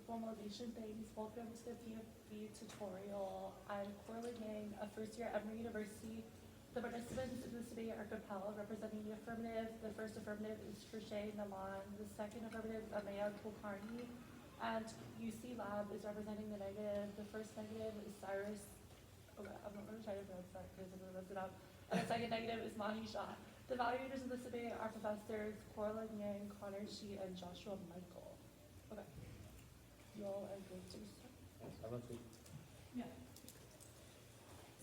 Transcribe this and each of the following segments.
formalization things. Welcome to the PFB tutorial. I'm Coppell, a first-year Emory University. The participants in this debate are Coppell, representing the affirmative. The first affirmative is Trishay Naman. The second affirmative is Amaya Kulkarni. And UC Lab is representing the negative. The first negative is Cyrus. Okay, I'm not going to try to pronounce that because I'm going to mess it up. And the second negative is Mahi Shah. The evaluators of this debate are professors Coppell Yang, Connor Shi, and Joshua Michael. Okay. You all are good to start? Yeah.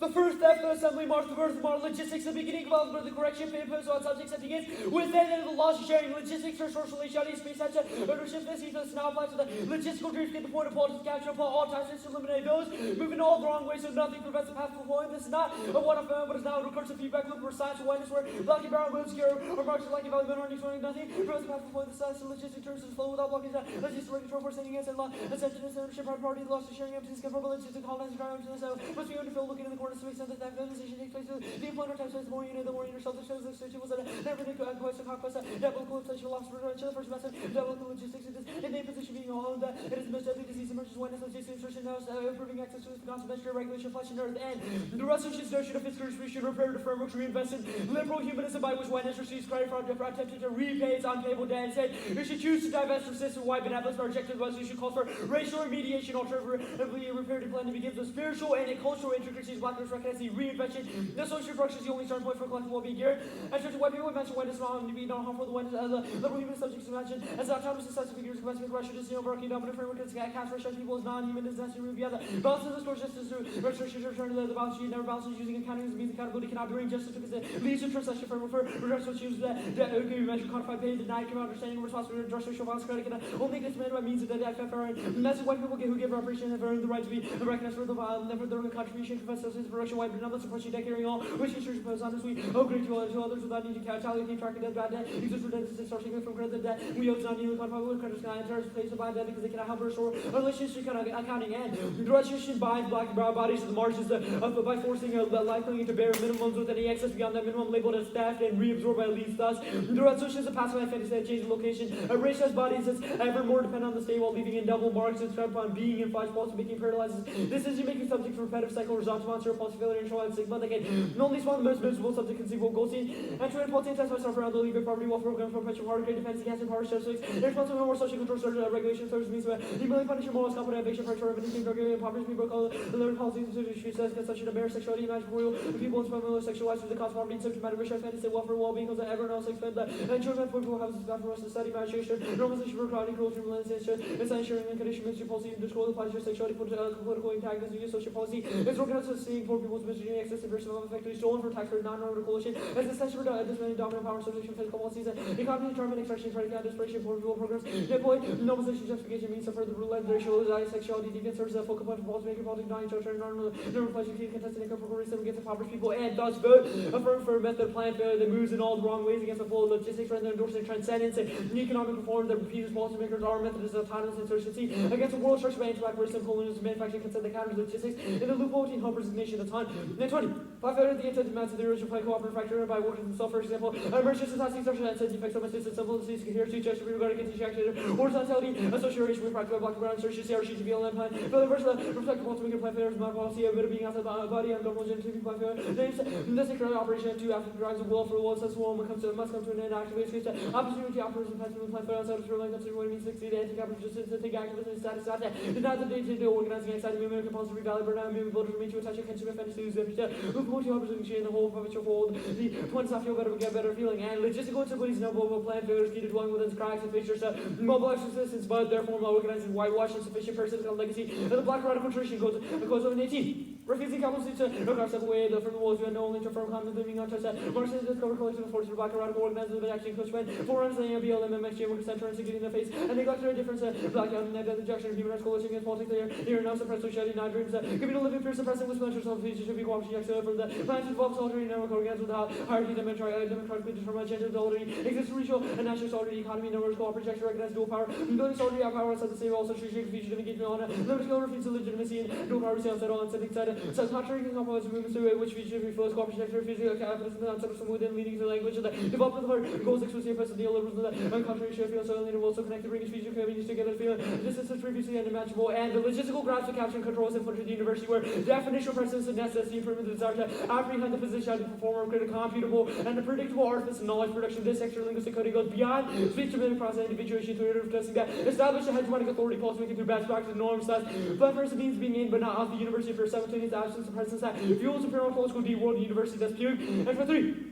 The first step of the assembly marks the birth of model logistics, the beginning of the correction papers on subjects that begins with the laws of sharing logistics for social equality, space center, ownership, this is now applied to the logistical dreams, get the point of politics, capture upon all types to eliminate those moving all the wrong way so nothing prevents the path to avoid. This is not a one-off event, but is now a recursive feedback loop where science awareness, where black and brown will obscure or marks like evaluation or explaining nothing prevents the path to avoid the science and logistic terms to flow without blocking that logistic control for sending against law, ascension, ownership, private party, loss to sharing empties, conformal logistics, colonizing, crime, must be underfilled, looking in the corners to make sense of that organization takes place. The employment types the more you know, the more you yourself, the shows the search was never the quest of conquest, devil inflation, loss for the first method, devil logistics, it is in a position being all that it is the most deadly disease emerges when it's logistics, insertion, now improving access to the consummation, regulation, flesh and earth, and the resolution notion of fiscal distribution, repair to framework to reinvest in liberal humanism by which when receives credit for attempting to repay its unpayable debt, and said you should choose to divest from system-wide benevolence for objective resolution calls for racial remediation, alternatively reparative plan that begins with spiritual and cultural intricacies, blackness, recognize the reinvention. The social structure is the only starting point for collective well-being here. And church white people mention when it's not to be not harmful, the when the liberal human subjects mentioned as autonomous assessment figures, capacity, correction, is working dominant framework, it's cast for such people as non-human, is necessary to move together. Balance of the score justice through restoration to return to the balance sheet, never balances using accounting as a means of accountability cannot be justice because it leads to translation framework for redress which uses that okay, measure quantified pain, denied come understanding responsibility, redress racial violence credit cannot only get demanded by means of the AFF and that's what white people get who give reparation and have earned the right to be recognized for their contribution to professional production white but not supporting that carrying all which is proposed on this week. Oh, great to others without needing to tally, keep track of debt, bad debt, exist for debt, start taking from credit debt. We owe not nearly quantified with creditors can enter place of bad debt because they cannot help restore a relationship kind of accounting and the restitution binds black and brown bodies to the margins by forcing a lifeline to bear minimums with any excess beyond that minimum labeled as theft and reabsorbed by least thus. The restitution is a passive fantasy that changes location. Racialized bodies that's ever more dependent on the state while leaving in double marks and strap on being in five spots making paralyzes. Decision making subject for repetitive cycle results monster repulsive failure and trial and stigma that can only spawn the most miserable subject conceivable goal scene. And to impulse test myself around the legal property welfare program for perpetual hard great defense against power statistics. Irresponsible more social control structure regulation service means that legally punish your morals competent evasion for revenue drug area impoverished people call the liberal policies and issues says consumption of marriage sexuality imaginable people in familiar sexualized through the cause of poverty subject matter wish I fantasy welfare well-being because ever else expend the and children for people houses bad for us to study malnutrition normalization for crowding cruelty molestation it's ensuring and condition ministry policy and disclosure applies to sexuality political antagonism use social policy it's organized as seeing poor people's misery access and version of effectively stolen for tax for non-normative coalition as a session for dismantling dominant power subjection physical policies economy determined extraction training and desperation for people programs deploy normalization justification means of further rural racialized sexuality deviant services that focal point for policy making policy non children normal reflection contested income for racism against impoverished people and thus vote affirm for a method plan failure that moves in all the wrong ways against the flow of logistics rather than endorsing transcendence and economic reform that repeats policymakers our method is autonomous insurgency against a world structure by anti-black racism colonialism manufacturing consent that counters logistics in the loophole between home resignation at the time. And 20. Black voted the intent demands of the original plan cooperative factor by working themselves, for example, merchants and tasking social and defects of my system, simple disease, here to just regarding contingency action, horizontality, association with practical black ground, search, CRC, to be on plan, for the versa, reflective ultimate plan failures, my policy, a bit of being outside the body, and normal gen to be plan failure, names, necessary operation to after drives of will for the world, says one must come to an end, activate, opportunity, operation, plan failure, outside of the like, what it means, succeed, anti-capital justice, to take activism, status, that, deny the day-to-day organizing, anxiety, movement, compulsory value, burnout, moving voters, remain to attach a consumer fantasy, who opportunity in the whole perpetual hold, the twins not feel better, but get better feeling, and logistical instabilities, no global plan failures, key to dwelling within cracks and fixtures, mobilize resistance, but therefore organizing whitewash insufficient persistent legacy, and the black radical tradition goes over in 18. Refusing capitalism to regard step away from the walls, you know only to firm common living on touch that Marxists discover collective forces for black radical organizers but actually coach men, forerunners in the BLM, MXG, workers center, and getting in the face, and neglect their difference, black and the injection of human rights coalition against politics here now suppressed society, not dreams, communal living, fear suppressing with splinters of features should be cooperating from the plans involved soldiering network organs with hierarchy, democratically determined gender equality, exists racial and national solidarity, economy, numbers, co-project, recognize dual power, building solidarity, power outside the same, also strategic feature of engagement on limited skill, refutes legitimacy, and dual power, outside all, and setting side, So contrary to compromise movements through which feature refers cooperation for physical capitalism and from within leading to language and the development of our goals exclusively present neoliberalism and contrary to feel so later also connected bringing future communities together feel this is previously unimaginable and the logistical grounds of capture and control is influenced at the university where definitional presence and necessity improvement the desire to apprehend the position of the performer critical computable and the predictable artifice and knowledge production. This extra linguistic coding goes beyond speech to process individuation to testing that establish a hegemonic authority policy making through best practice norms that but first means being in but not of the university for 17 its absence of presence that fuels imperial political D world university that's pure and for 3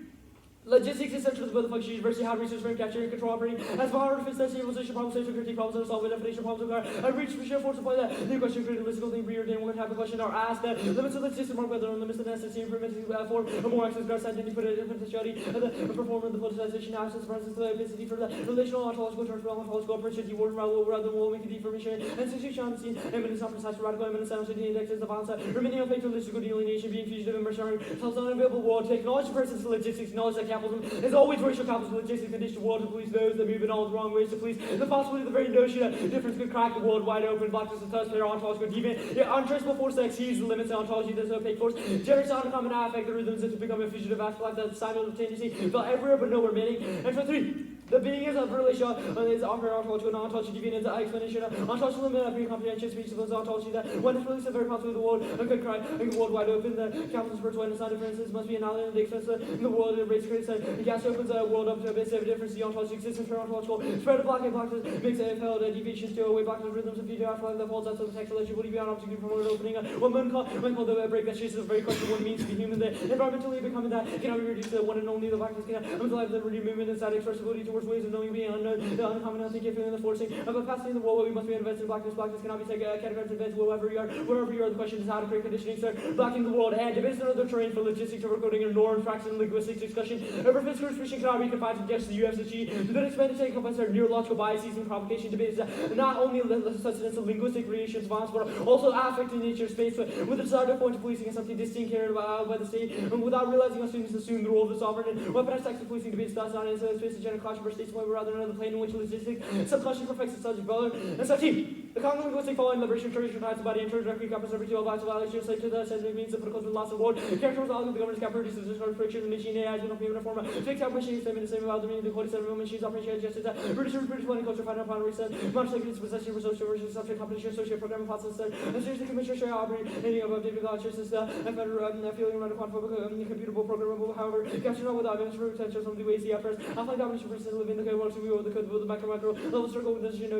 logistics is central to the function university how research frame capture and control operating as far as fits civilization problems social critique problems and solve definition problems and reach for force to play that new question created listicle thing preordained one type of question are asked that limits of the system are whether limits the necessity improvement for a more access guard side you put it in potentiality the performance the politicization absence presence the epicity for the relational ontological terms ontological approach to word rather than will make a deformation and situation on the scene eminence not precise radical eminence sound the indexes the balance remaining on paternalistic delineation being fugitive and mercenary tells unavailable world technology versus logistics knowledge that capitalism is always racial capitalism logistics condition the world to police those that move in all the wrong ways to police the possibility of the very notion that difference could crack the world wide open block us and touch their ontological deviant yet untraceable force that exceeds the limits of ontology that's opaque force generates on a common affect the rhythms that to become a fugitive aspect that simultaneously felt everywhere but nowhere meaning and for 3 the being is of relation is operating ontological non-ontology deviant is explanation ontological limit of pre-comprehension speech of those ontology that when it's released a very possibly the world and could cry and the world wide open the capitalist spiritual and its non-differences must be annihilated the expense in the world it rates critics the gas opens the world up to a base of difference the ontology existence for ontological spread of blocking blocks makes AFF deviations to away blocks rehythms of video afterlife that holds out to the textual legibility beyond object from an opening one man called the break that chases a very question what it means to be human the environmentally becoming that cannot be reduced to the one and only the blackness cannot life liberty movement inside expressibility towards ways of knowing being unknown the uncommon unthinking feeling the forcing of a capacity in the world where we must be invested in blackness cannot be taken categorized in events wherever you are the question is how to create conditioning sir blocking the world and debates another terrain for logistics overcoding and norms practice and linguistics discussion over physical expression cannot be confined to just the UFSG that expand to take up their neurological biases and provocation debates not only the sustenance of linguistic creations violence but also affect in nature space with the desire to point to policing as something distinct carried about by the state and without realizing how students assume the role of the sovereign and weaponized acts of policing debates thus not in space of general clash for states but rather another plane in which logistics subconscious perfects the subject brother and 17 the common linguistic following liberation tradition rights about the internal directly copies every 2 vital values to the sensitive means of political loss of word characters all of the government's cap produces this hard friction the machine AI has been open form fixed out machine statement the same about the meaning the 47 machines operation justice British planning culture final upon reset much like its possession resource versus subject competition social program process and seriously commission share operating anything above David Launcher system and federal feeling around a quantophobic computable programmable however capture not without events for potential from the ways the apparatus apply domination versus living the code works we over the code the macro level circle with decision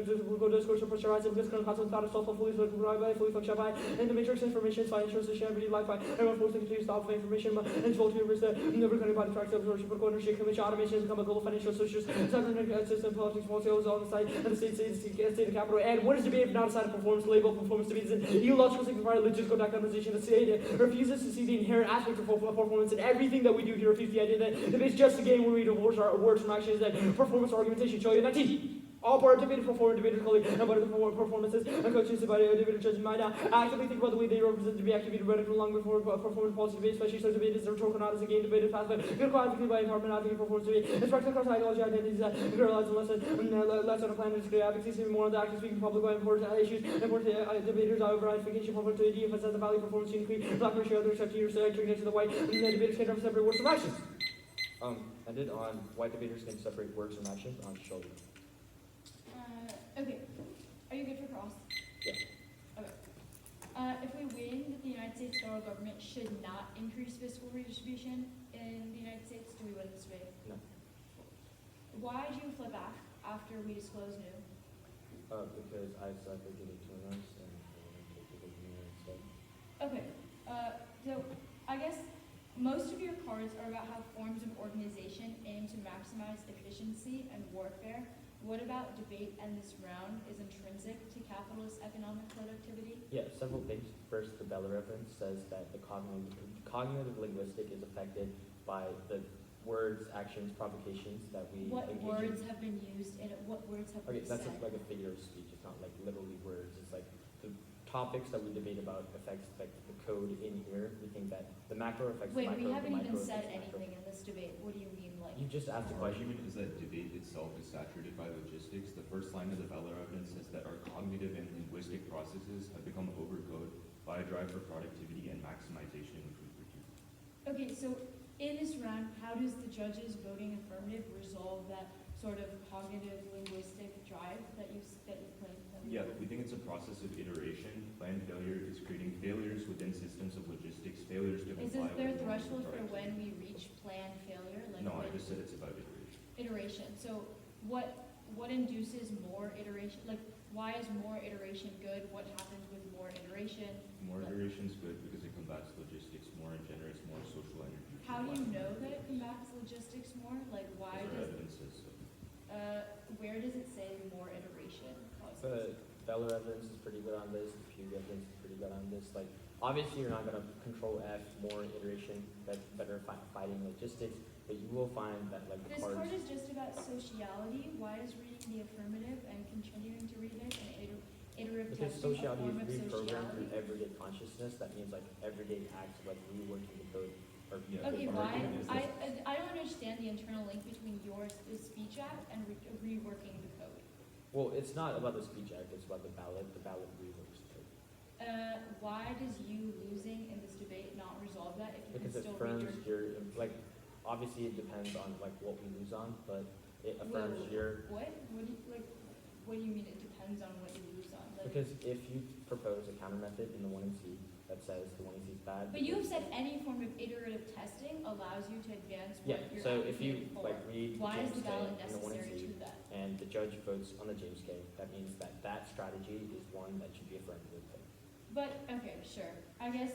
go discourse pressurize because current concept without a self fully fully function by and the matrix information financial social everyday life by everyone forced to continue stop information and told to reverse the recording body tracks of ownership ownership commission automation has become a global financial social system politics policies on the site and the state of capital and what is debate if not a side of performance label performance debates and ideological signifier logistical declinization the state refuses to see the inherent aspect of performance and everything that we do here refutes the idea that debates just a game where we divorce our words from actions that performance argumentation show you 19 all part debated performance debaters colleagues and about the performances and coaches about debater judges might not actively think about the way they represent to be activated radical long before performance policy debate, especially so debaters are rhetorical not as a game debated pathway. Good quality by environment advocating performance debate. It's practical across ideology identities that girlize and less on a plan to display advocacy more on the active speaking public by important issues important debaters over identification performance to AD emphasize the value performance uniquely black ratio other except to your side turning to the white and debaters can separate words from actions. Ended on white debaters can separate words from actions on shoulder. Okay. Are you good for cross? Yeah. Okay. If we win, the United States federal government should not increase fiscal redistribution in the United States. Do we win this debate? No. Why did you flip back after we disclosed new? Because I said they're getting 2 months and instead. Okay. So I guess most of your cards are about how forms of organization aim to maximize efficiency and warfare. What about debate and this round is intrinsic to capitalist economic productivity? Yeah, several things. First, the Bell reference says that the cognitive linguistic is affected by the words, actions, provocations that we What engage words in. have been used in it? What words have Okay, been that's said? just like a figure of speech. It's not like literally words. It's like the topics that we debate about affect the code in here. We think that the macro affects Wait, the micro. we haven't the even micro said affects the macro. anything in this debate. What do you mean, like? You just asked a Our question. argument is that debate itself is saturated by logistics. The first line of the Bell evidence says that our cognitive and linguistic processes have become overcode by a drive for productivity and maximization in food production. Okay, so in this round, how does the judges voting affirmative resolve that sort of cognitive linguistic drive that you claimed? Yeah, we think it's a process of iteration. Planned failure is creating failures within systems of logistics, failures to Is comply there a with norms threshold and for when productivity. we reach planned failure? Like No, I when- just said it's about iteration. iteration. So what induces more iteration? Like why is more iteration good? What happens with more iteration? More iteration is good because it combats logistics more and generates more social energy. How do you know that it combats logistics more? Like why Because our does evidence says so. where does it say more iteration causes? The Beller evidence is pretty good on this, the Pew evidence is pretty good on this. Like, obviously you're not gonna control F, more iteration, that's better fighting logistics, but you will find that like the This cards. card is just about sociality. Why is reading the affirmative and continuing to read it and iterative Because testing a sociality form is of reprogrammed through sociality? everyday consciousness, that means like everyday acts like reworking the code or Yeah. Okay, Our why? argument is I don't understand the internal link between your speech act and reworking the code. well, it's not about the speech act, it's about the ballot reworks the code. Why does you losing in this debate not resolve that if you Because can it still read affirms your? your, like, obviously it depends on like what we lose on, but it affirms Whoa, your, What? What do you, like, what do you mean it depends on what you lose on? Like, because if you propose a counter method in the 1 and C that says the 1 and C is bad. but you have said any form of iterative testing allows you to advance what Yeah, you're so if you advocating for. like read Why is James the K ballot in the 1 and necessary C to that? and the judge votes on the James K, that means that that strategy is one that should be affirmed with it. But, okay, sure. I guess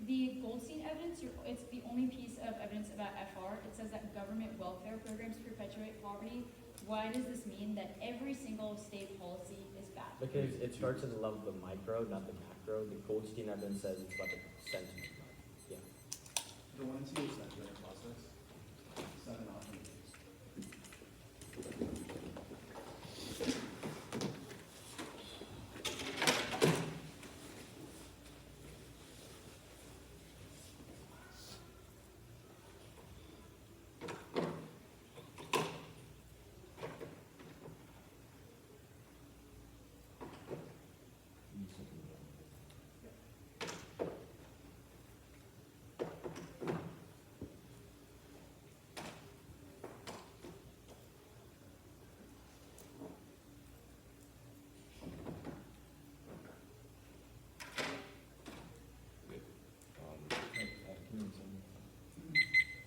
the Goldstein evidence, it's the only piece of evidence about FR. It says that government welfare programs perpetuate poverty. Why does this mean that every single state policy is bad? Because it starts at the level of the micro, not the macro. The Goldstein evidence says it's about the sentiment. Yeah. The 1 and 2 is that process. 7 often.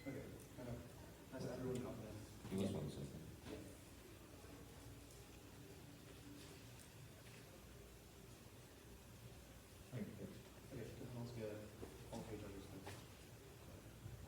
Okay, kind of. Has everyone confident? Give us 1 second. Okay, let's get all page numbers.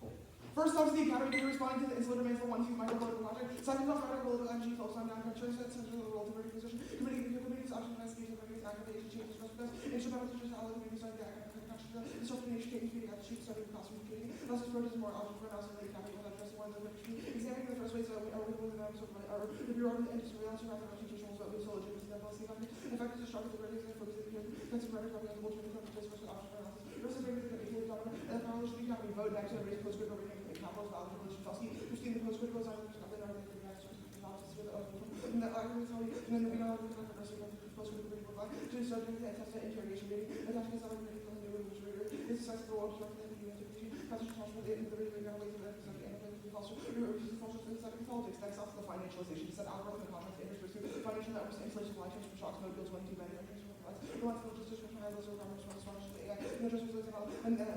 Cool. First off, the Academy data responding to the insular demands for 1 2 micropolitical project. Second off, micropolitical energy focused on down countries that central the role to vertical position. Committee's option investigation of various activities changes respect. Instrumental to allow the committee starting the academic country. The self-nation taking committee at the chief study of cost of computing. Thus, this project is more option for us in the Academy will address one of the committee. Examining the first ways that we are within the norms of the Bureau of the surveillance around the constitutional so we so legitimacy that policy factor. In fact, it's a structure the regulars and focus the defensive rhetoric of the multi place versus option for analysis. Versus the equally dominant and the parallel should be having vote next to raise post-critical rating of the capitals value for Village Chelsea. Christine, the post-critical is on the Northern United States analysis with the and the argument and then we know the controversy of the post-critical rating profile to the subject and test the interrogation rating. Attaching the summary rating from the new English reader is decisive for what structure and the interpretation. Constitutional transfer in the rating of ways of episode and the false politics. Next off the financialization. Set algorithm and contract interest pursue financial networks and installation supply chains for shocks, no deals, 22 manufacturers for provides. The ones for logistics for trials, those requirements for response to AI, and the just results and then the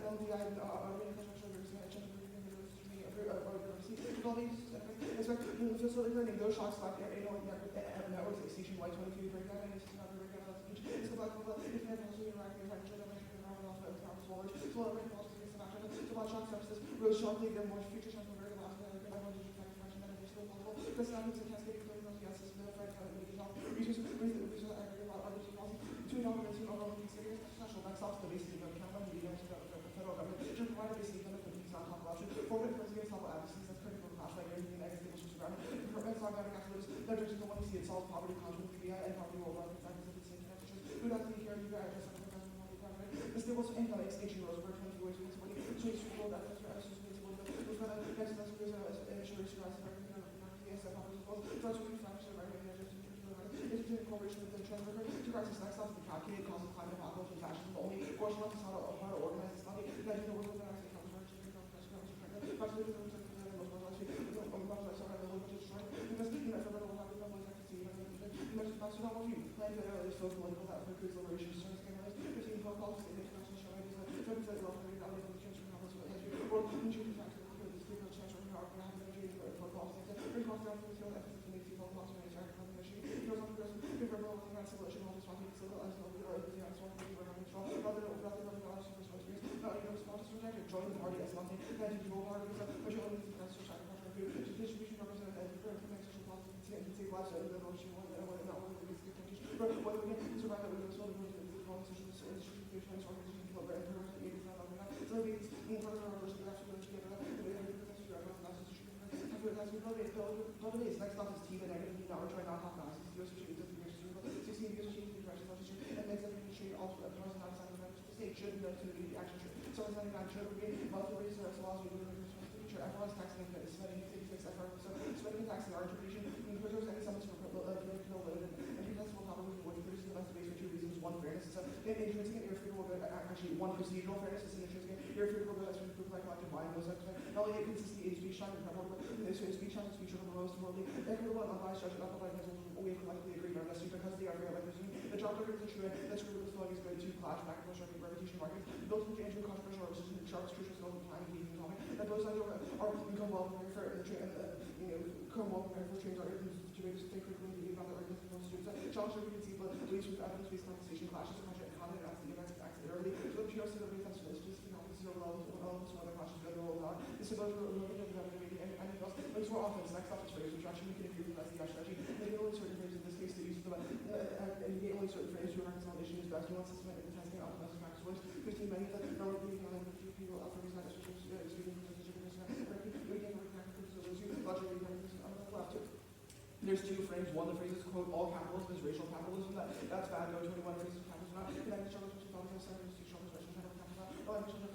infrastructure of facility learning, those shocks back there, networks like station Y22, breakdown, and this is not a breakdown of each. It's the black hole, it's never also interacting with financial dimension and around also with power forward. So all the also against the faction. So while shock surfaces rose sharply, there more future shocks were very last than I wanted to find fraction that is still possible. This is not a cascading for the gases, the effect of the shock. Research aggregate about others policy. 2 documents in overall considering special backstops the basis of account and the federal government to provide a basic benefit of non corruption. Forward first against level advocacy that's critical for class like everything in negative social environment. Prevents ongoing activities that just don't want to see it solve poverty, conflict, and poverty will run factors of the same temperatures. Who doesn't care you guys just like the president of the government. The stable income extinction rose over 20 ways with somebody. So it's people that that's for us to be able to look for the next that's because insurance rise and everything yes that happens as well. So that's what we find so right now just in correlation with the trend to crisis next off the calculated cause of climate apocalypse and fascism. The only Course one is how to organize this money. Then you know we're going to actually come to our chicken, because you know, plan to this social political that includes liberation, service, and others. 15 phone calls, international show ideas, 7 cents off, and out of the chance for Congress, what has you, or insurance tax, the speaker of chance for power, and having a dream for phone calls, and bring costs down to the field, efforts to make phone calls, and start having a sheet. Here's on the person, give her a little civil issue, all this one, civil as well, or the young song, the river, and strong, rather than dollars for first years. Not even responses to rejected, join the party as nothing, then you go hard, because but you only need to press your side, distribution representative, and social policy, and save lives, and the motion, not one of the biggest conditions. But what we get is around that we also the politicians, institutions, organizations, people, and programs, and it's not on that. So maybe it's in front of our religion, we have to go together, and we have to protect your own constitution. That's what it is. Next up is team and negative, now we're trying not to have guys. It's US change, it's US change, 16 US change, the direction of the and makes every change also a person outside of the state should know to the action. So it's not even should be multiple races or laws we do in the future. Everyone's taxing and spending 66 effort. So spending tax in our interpretation includes any summons for political and contestable probably would produce the best base for two reasons. One, fairness. So intrinsic and irrefutable good, actually one procedural fairness is an intrinsic irrefutable good as proof by collective mind those types of things. Not only consistency in speech time and speech time and speech of the most morally equitable and unbiased judgment not by we have collectively agreed on this because they are fair like the job record is true that screw with flowing is good to clash back and forth repetition markets built into controversial or resistant sharp crucial skill of time and topic that both sides are become well prepared for come well prepared for change or to make this thing quickly and about the arguments students challenge we can see but ways with evidence-based conversation clashes and project content as the events acted early so the PRC that we have to just this is over all this other clashes together all out this is about and anything else but it's more often next off is phrase which actually we can agree with as the strategy maybe only certain phrases in this case the use of the and you only certain phrases to reconcile issue is best nuance systematic and testing out the practice works 15 many of them are being on a few people out for reason that speaking from there's two frames. One, the phrase is quote all capitalism is racial capitalism. That's bad. No 21 phrases capitalism not connected struggles between politics and struggles racial capital. Oh, I'm sure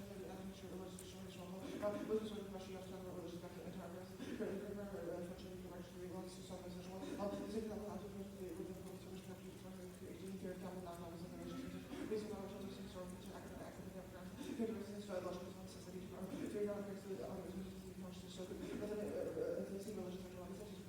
religious sort of question you have to talk about religious back to the entire press. Unfortunately, the march to real to something sexual. This is how to with the service capture for creating their capital not knowledge and based on knowledge of some sort of academic background. Interesting so logical necessity to figure out the so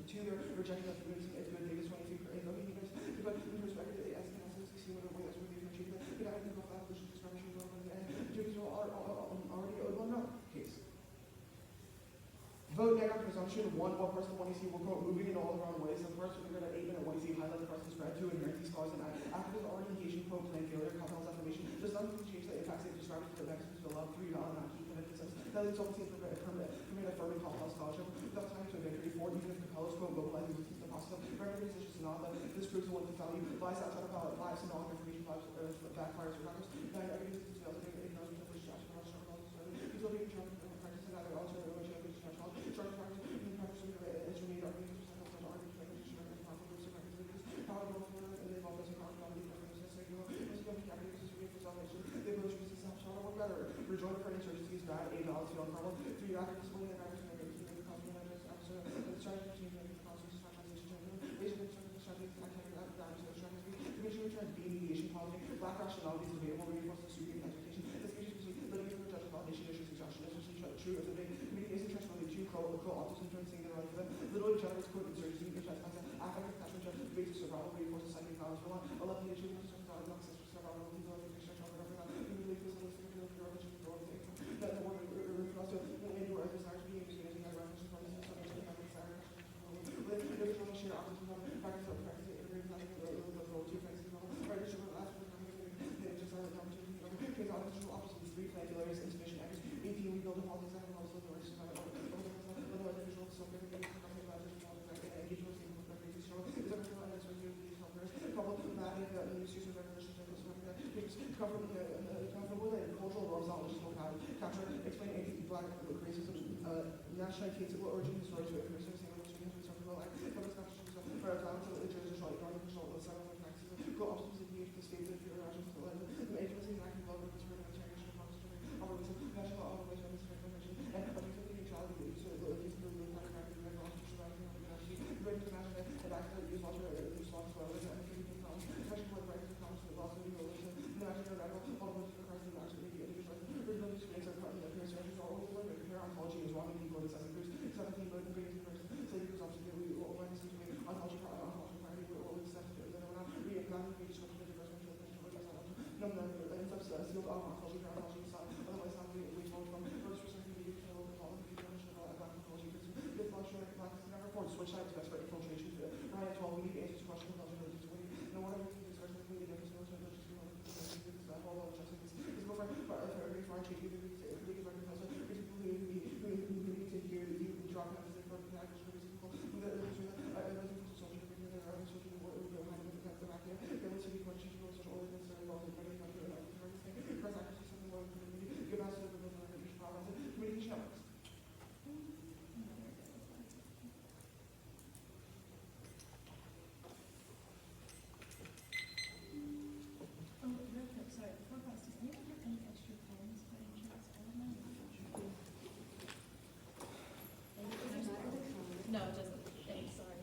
two, they're rejecting that it's good Davis 23 for 8. But in perspective, as can also see what way that's where they achieve that. But I think of that religious discrimination and Jews are already one case. Vote neg on presumption. One person one EC will quote moving in all the wrong ways. So first we're going to 8 minute one EC highlight the person spread to inherit these causes and after the orientation quote plan failure, Coppell's affirmation does not change the impacts they described to the next to love 3 valid not keep connected sense. That leads also to permit affirming Coppell's scholarship without time to a victory for even if Coppell's quote mobilizing resistance to possible. Remember this is not that this proves the one to value lies outside of how lives and all information backfires or hackers. Then everything is fails to ignore the which to ask for these will be practices that are also which are international short practice in practice is remade arguments for arguments for powerful groups of practices powerful and they involve us in our family preferences so you must go to academics to read for salvation they will choose to self-shot or better rejoin for insurgency is bad a valid field problem 3 active discipline and practice and the cosmic measures after the strategy change and the causes of translation racial strategies academic strategies strategy return B mediation policy black rationality is debatable reinforces superior expectation this gives you limiting for judge validation issues exhaustion especially true as a big community is interested in two co-authors in terms of saying right for them literally generates quote insurgency which has academic attachment judge basis survival reinforces psychic knowledge for one 11 issues of survival survival people of the church over that we believe this is the religion for the that the word also endure as desire to be used as a reference from the system of the desire with individual share options on practice of practice agrees not the role two practices right issue of last one just are the opportunity case oppositional options 3 plan failures insufficient actors 18 we build a politics that have also the rights of other individuals so they can be engagement with the basis show is a real and so you couple that the issues of regulations and comfortable with cultural norms knowledge locality capture explain anti-black racism national case of origin stories with racism for a time to international economic practices go options in the state of the national agency and acting law with international national organization and objective neutrality so the great international and active use also response for and especially for the rights of council also the national level of the from the subsidized aquaculture, groundwater side, otherwise how we move from first research to development, aquaculture, this lecture, like, number 4, switch sides to expert infiltration to Ryan 12, we need to answer this question about religious way. No one ever thinks this question really different, so it's just that whole lot of justice. This is for every foreign change, we can recognize it. We need to hear you drop out of the for the actual people. Oh, real quick, sorry, before class, does anyone have any extra pens by any chance? I don't know. No, it doesn't. Thanks, sorry.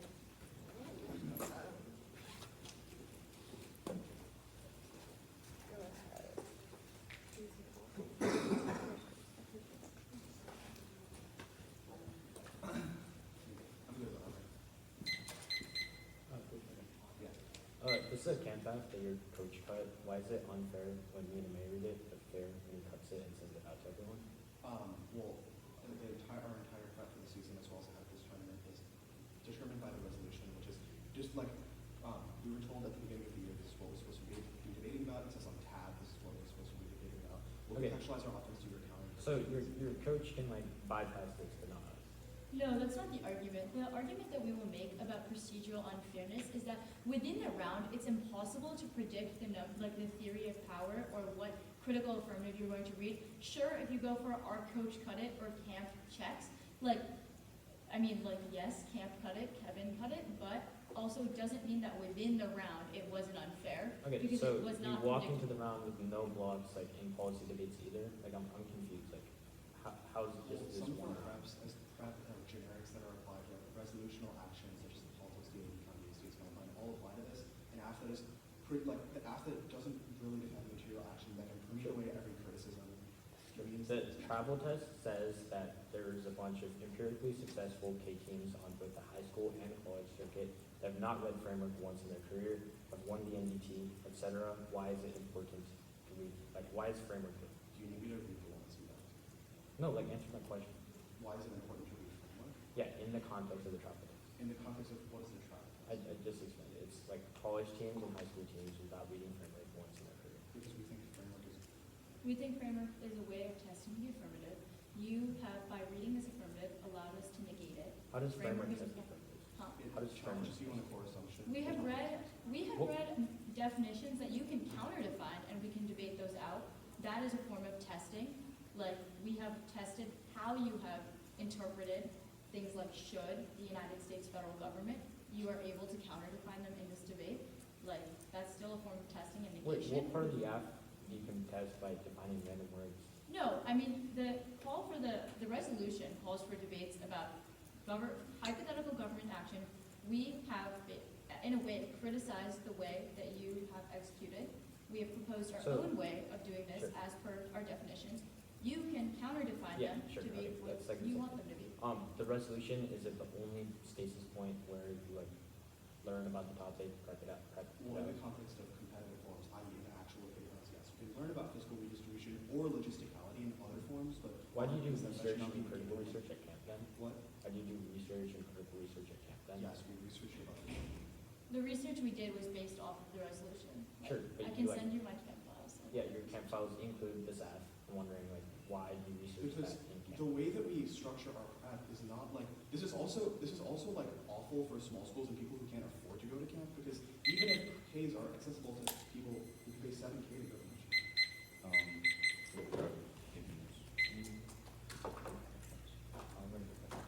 This is a camp app that your coach cut. Why is it unfair when me and Emory read it, but fair when he cuts it and sends it out to everyone? Well, our entire prep for the season, as well as ahead of this tournament, is determined by the resolution, which is just like we were told at the beginning of the year, this is what we're supposed to be debating about. It says on tab, this is what we're supposed to be debating about. We'll Okay. contextualize our offense to your counter. So your coach can like bypass this, but not us. No, that's not the argument. The argument that we will make about procedural unfairness is that within the round, it's impossible to predict the theory of power or what critical affirmative you're going to read. Sure, if you go for our coach cut it or camp checks, yes, camp cut it, Kevin cut it, but also doesn't mean that within the round it wasn't unfair. Okay, because so it was you not walk into predictable. the round with no blocks like in policy debates either. Like I'm confused. Like how's it just this Some of one our round? preps, as prep generics that are applied to resolutional actions, such as the politics, the county, states guideline, all apply to this. And after this, the after doesn't really defend material action that can permeate away every criticism. The travel test says that there's a bunch of empirically successful K teams on both the high school and college circuit that have not read framework once in their career, have won the NDT, etc. Why is it important to read? Like, why is framework good? Do you need me to read the ones you know? No, like, answer my question. Why is it important to read framework? Yeah, in the context of the travel test. In the context of what is the travel? I just explained it. It's like college teams and high school teams without reading framework once in their career. Because we think framework is. We think framework is a way of testing the affirmative. You have, by reading this affirmative, allowed us to negate it. How does framework Framework is- test affirmatives? Huh? It How does framework challenges you on a core assumption. We have read Well- definitions that you can counter-define, and we can debate those out. That is a form of testing. Like, we have tested how you have interpreted things like should, the United States federal government. You are able to counter-define them in this debate. Like, that's still a form of testing and Wait, negation. what part of the app you can test by defining random words? No, I mean, the call for the resolution calls for debates about hypothetical government action. We have, in a way, criticized the way that you have executed. We have proposed our So- own way of doing this Sure. as per our definitions. You can counter-define Yeah, them sure, to be okay, what that's like you the- want them to be. The resolution, is it the only stasis point where you like learn about the topic, prep it out? Well, in the context of competitive forms, i.e. in actual debate rounds, yes. You can learn about fiscal redistribution or logisticality in other forms, but. Why do you do because that's research not and being critical given. research at camp then? What? Why do you do research and critical research at camp then? Yes, we researched about it. The research we did was based off of the resolution. Like, Sure, but I you can like, send you my camp files. yeah, your camp files include this app. I'm wondering like, why do you research Because that in camp? the way that we structure our prep is not like, this is also like awful for small schools and people who can't afford to go to camp, because even if Ks are accessible to people who can pay 7K to go to each. I'm gonna get that.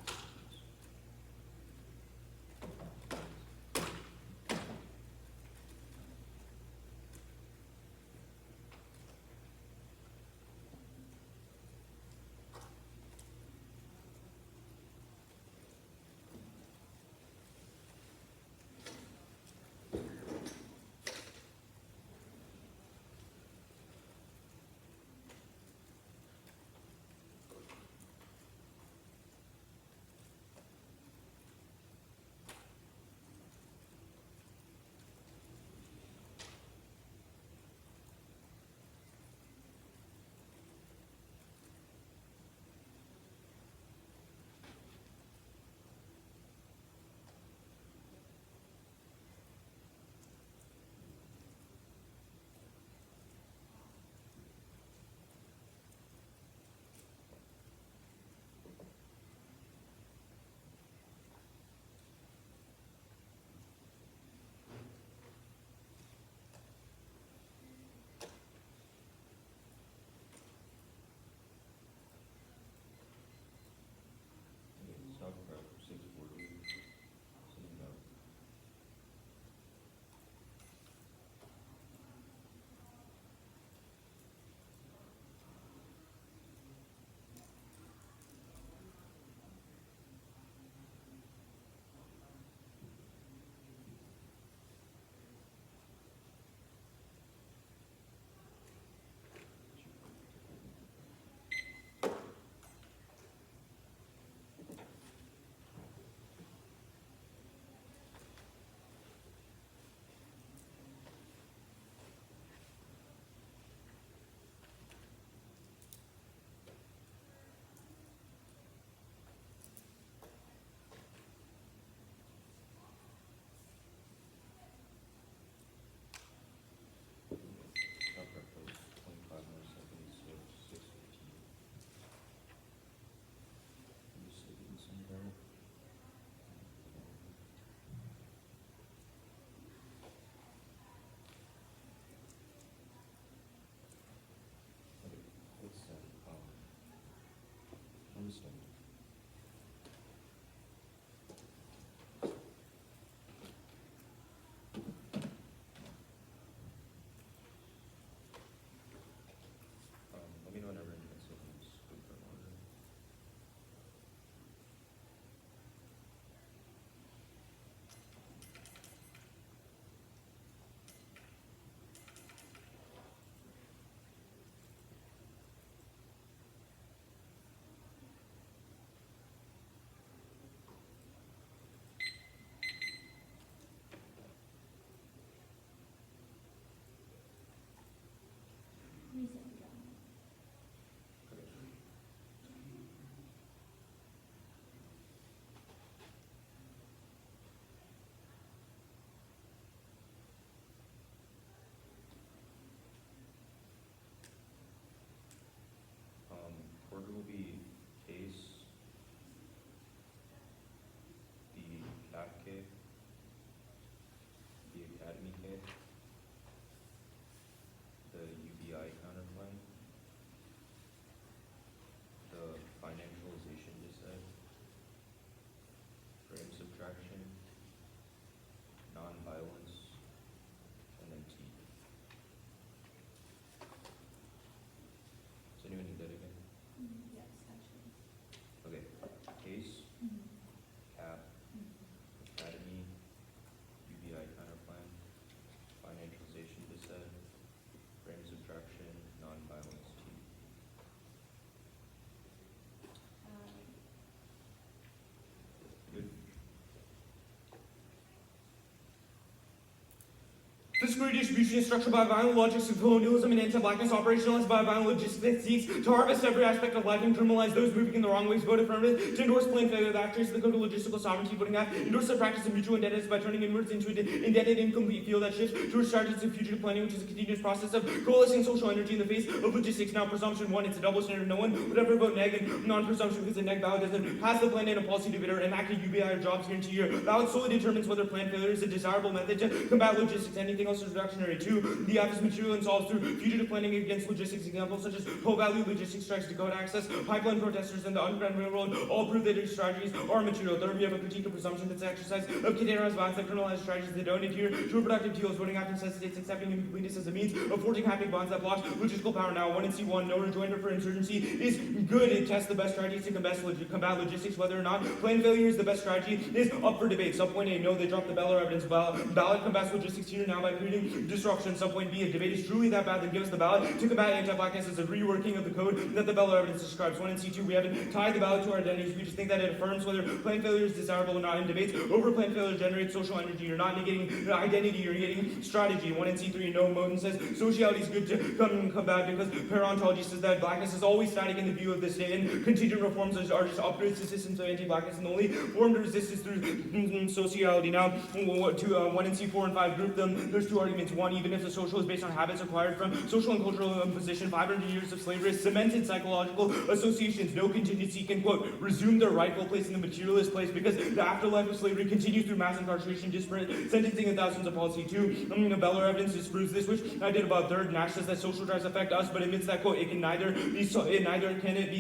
disparate distribution is structured by violent logics of colonialism and anti-blackness, operationalized by violent logistics that seeks to harvest every aspect of life and criminalize those moving in the wrong ways, vote affirmative, to endorse plain failure that actors the code of logistical sovereignty, voting act, endorse the practice of mutual indebtedness by turning inwards into an indebted, incomplete field that shifts towards strategies of fugitive planning, which is a continuous process of coalescing social energy in the face of logistics. Now, presumption one, it's a double standard. No one would ever vote neg, and non-presumption because the neg ballot doesn't pass the plan in a policy debate or enact a UBI or jobs guarantee. Your ballot solely determines whether plan failure is a desirable method to combat logistics. Anything else is reductionary. Two, the AFF is material and solves through fugitive planning against logistics. Examples such as low-value logistics strikes, Dakota access, pipeline protesters, and the Underground Railroad all prove that these strategies are material. Third, we have a critique of presumption that's the exercise of containerized violence that criminalize strategies that don't adhere to reproductive deals. Voting act necessitates accepting incompleteness as a means of forging happening bonds that block logistical power. Now, 1 and C1, no rejoinder for insurgency is good. It tests the best strategies to combat logistics. Whether or not plan failure is the best strategy is up for debate. Subpoint A, no, they dropped the ballot evidence. Ballot combats logistics here now by creating disruption. Subpoint B, if debate is truly that bad, then give us the ballot to combat anti-blackness as a reworking of the code that the ballot evidence describes. 1 and C2, we haven't tied the ballot to our identities. We just think that it affirms whether plan failure is desirable or not. In debates over plan failure generates social energy. You're not negating the identity, you're negating strategy. 1 and C3, no, Moden says sociality is good to combat because parontology says that blackness is always static in the view of the state, and contingent reforms are just upgrades to systems of anti-blackness, and the only form to resist is through sociality. Now, 1 and C4 and 5 group them. There's two arguments. One, even if the social is based on habits acquired from social and cultural imposition, 500 years of slavery has cemented psychological associations. No contingency can, quote, resume their rightful place in the materialist place because the afterlife of slavery continues through mass incarceration, disparate sentencing, and thousands of policy. Two, Beller evidence disproves this, which I did about third. Nash says that social drives affect us, but admits that, quote, it can neither be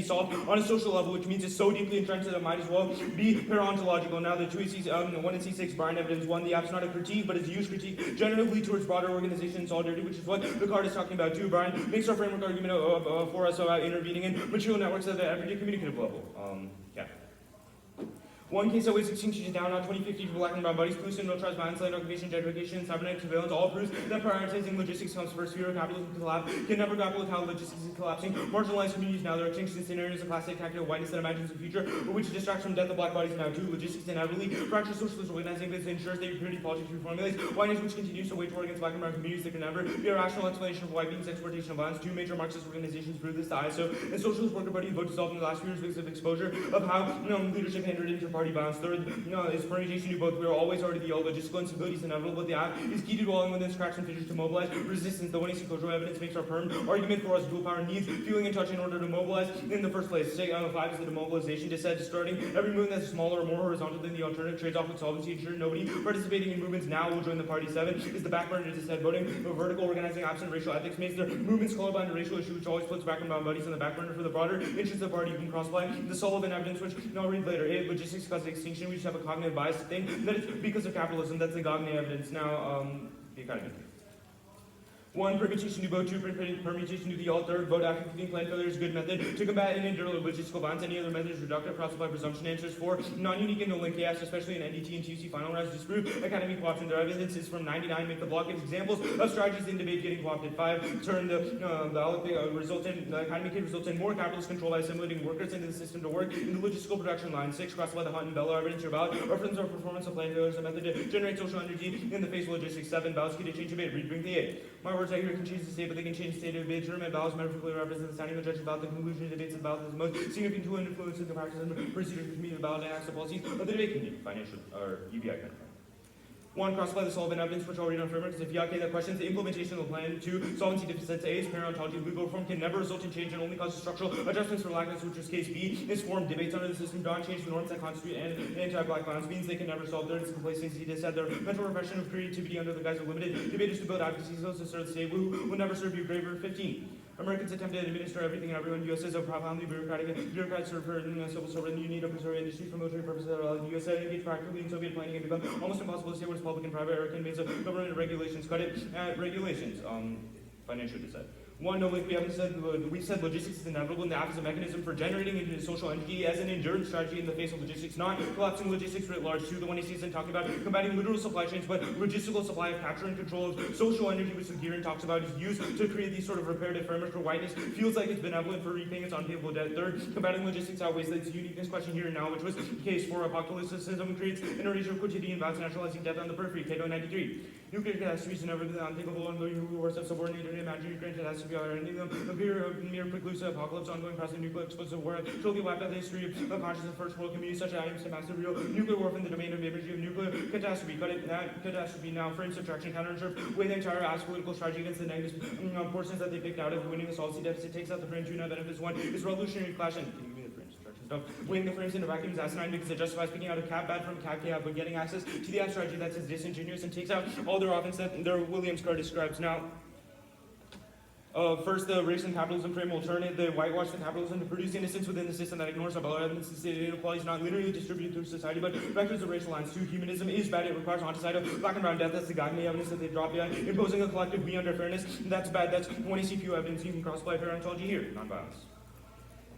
solved on a social level, which means it's so deeply entrenched that it might as well be parontological. Now, the 1 and C6 Brian evidence. 1, the app's not a critique, but it's a used critique generally towards broader organization and solidarity, which is what the card is talking about. 2, Brian makes our framework argument for us about intervening in material networks at the everyday communicative level. Yeah. 1 case always extinction down on 2050 for black and brown bodies, pollution, militarized violence, land occupation, gentrification, cybernetic surveillance, all proves that prioritizing logistics comes first. Fear of capitalism can never grapple with how logistics is collapsing. Marginalized communities now, they're extinction scenarios of classic tactical whiteness that imagines a future which distracts from death of black bodies now. 2, logistics inevitably fracture socialist organizing that ensures that your community politics reformulates whiteness which continues to wage war against black and brown communities. There can never be a rational explanation of white being's exploitation of violence. 2 major Marxist organizations prove this. The ISO and Socialist Worker Party vote dissolved in the last few years because of exposure of how leadership hindered inter-party violence. 3rd, is permutation to both. We are always already the old logistical instability is inevitable, but the act is key to dwelling within cracks and fissures to mobilize resistance. The 1 AC cultural evidence makes our perm argument for us dual power needs feeling and touch in order to mobilize in the first place. 5 is the demobilization. Just said starting every movement that's smaller or more horizontal than the alternative trades off with solvency, ensure nobody participating in movements now will join the party. 7 is the back burner. Just said voting vertical organizing absent racial ethics makes their movements colorblind to racial issue, which always puts back and brown bodies on the back burner for the broader interests of the party. You can cross-apply the Sullivan evidence, which I'll read later. 8, logistics causes extinction. We just have a cognitive bias thing that it's because of capitalism. That's the Gagne evidence. Now, the economy. 1, permutation to vote. 2, permutation to the alt. 3rd, vote after completing plan failure is a good method to combat and endure logistical violence. Any other method is reductive, crossed by presumption. Answers 4, non-unique and no link chaos, especially in NDT and TUC final rounds disprove academy co-option. Their evidence is from 99. Make the block gives examples of strategies in debate getting co-opted. 5, turn the academy can result in more capitalist control by assimilating workers into the system to work in the logistical production line. 6, crossed by the Hunt and Bella evidence. Your ballot reference or performance of plan failure is a method to generate social energy in the face of logistics. 7, ballots key to change debate. Read bring the 8. My words I hear can change the state, but they can change the state of debate. German ballots metaphorically represent the standing of the judge about the conclusion of debates of the ballot is the most significant tool and influence in the practice and procedures which meet the ballot and acts the policies of the debate community. Financial or UBI kind of. 1, crossed by the Sullivan evidence, which I'll read on framework, is if Yake that questions the implementation of the plan. 2, solvency deficits. A is parontology. Legal reform can never result in change and only causes structural adjustments for lackness, which is case B. Is formed debates under the system don't change the norms that constitute anti-black violence means they can never solve. 3rd is complacency. They said their mental repression of creativity under the guise of limited debaters to build advocacy skills to serve the state who will never serve you. Graver. 15. Americans attempt to administer everything and everyone. U.S. is a profoundly bureaucratic server and civil servant. You need to preserve industries for military purposes. The U.S. engaged practically in Soviet planning and become almost impossible to say what is public and private. American means of government regulations. Cut it at regulations. Financial dissent. 1, no link. We said logistics is inevitable, and the app is a mechanism for generating into social energy as an endurance strategy in the face of logistics, not collapsing logistics writ large. 2, the 1 AC isn't talking about combating literal supply chains, but logistical supply of capture and control of social energy, which Gearin talks about, is used to create these sort of reparative frameworks for whiteness. Feels like it's benevolent for repaying its unpayable debt. 3rd, combating logistics outweighs its uniqueness question here and now, which was the case for apocalypticism creates an erasure of quotidian violence, nationalizing death on the periphery. Cato 93. Nuclear catastrophes are never been unthinkable, and the wars of subordinated imaginary catastrophe are ending them. A mere preclusive apocalypse, ongoing past nuclear explosive war, totally wiped out the history of conscious of first world communities, such items to massive real nuclear warfare in the domain of imagery of nuclear catastrophe. But that catastrophe now frames subtraction, counterinsurf, with the entire ass political strategy against the negative portions that they picked out of winning the policy deficit, takes out the frame, two now benefits one, is revolutionary clash, and can you give me the frame subtraction stuff? Winning the frames into vacuums asinine because it justifies picking out a cat bad from cat chaos, but getting access to the app strategy that's as disingenuous and takes out all their offense that their Williams card describes. Now, first, the race and capitalism frame will turn it, they whitewash the capitalism to produce innocence within the system that ignores our evidence. The state inequality is not linearly distributed through society, but vectors of racial lines. Two, humanism is bad. It requires onticide black and brown death. That's the godly evidence that they drop behind. Imposing a collective we under fairness. That's bad. That's 1ACPU evidence. You can cross-apply parentology here. Nonviolence.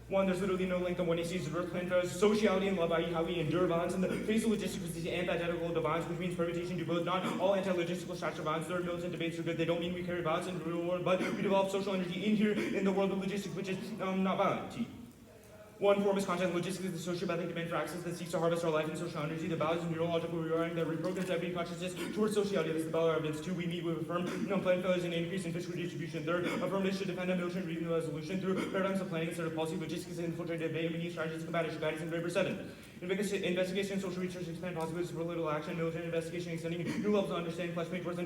One, there's literally no link on what he sees as birth plan for sociality and love, i.e. how we endure violence, and the face of logistics is antithetical to violence, which means permutation to both. Not all anti-logistical structure violence. There are militant debates are good. They don't mean we carry violence in the real world, but we develop social energy in here in the world of logistics, which is not violent. T. One form is content logistics, the sociopathic demand for access that seeks to harvest our life and social energy. The values and neurological rewiring that reprograms every consciousness towards sociality. That's the Bell evidence. Two, we meet with affirm plan failures and increase in fiscal distribution. Third, affirmatives should defend a militant revenue resolution through paradigms of planning instead of policy, logistics, and infiltrated debate. We need strategies to combat issue guidance in Paper 7. Investigation and social research expand possibilities for political action, militant investigation extending new levels of understanding, flesh made towards the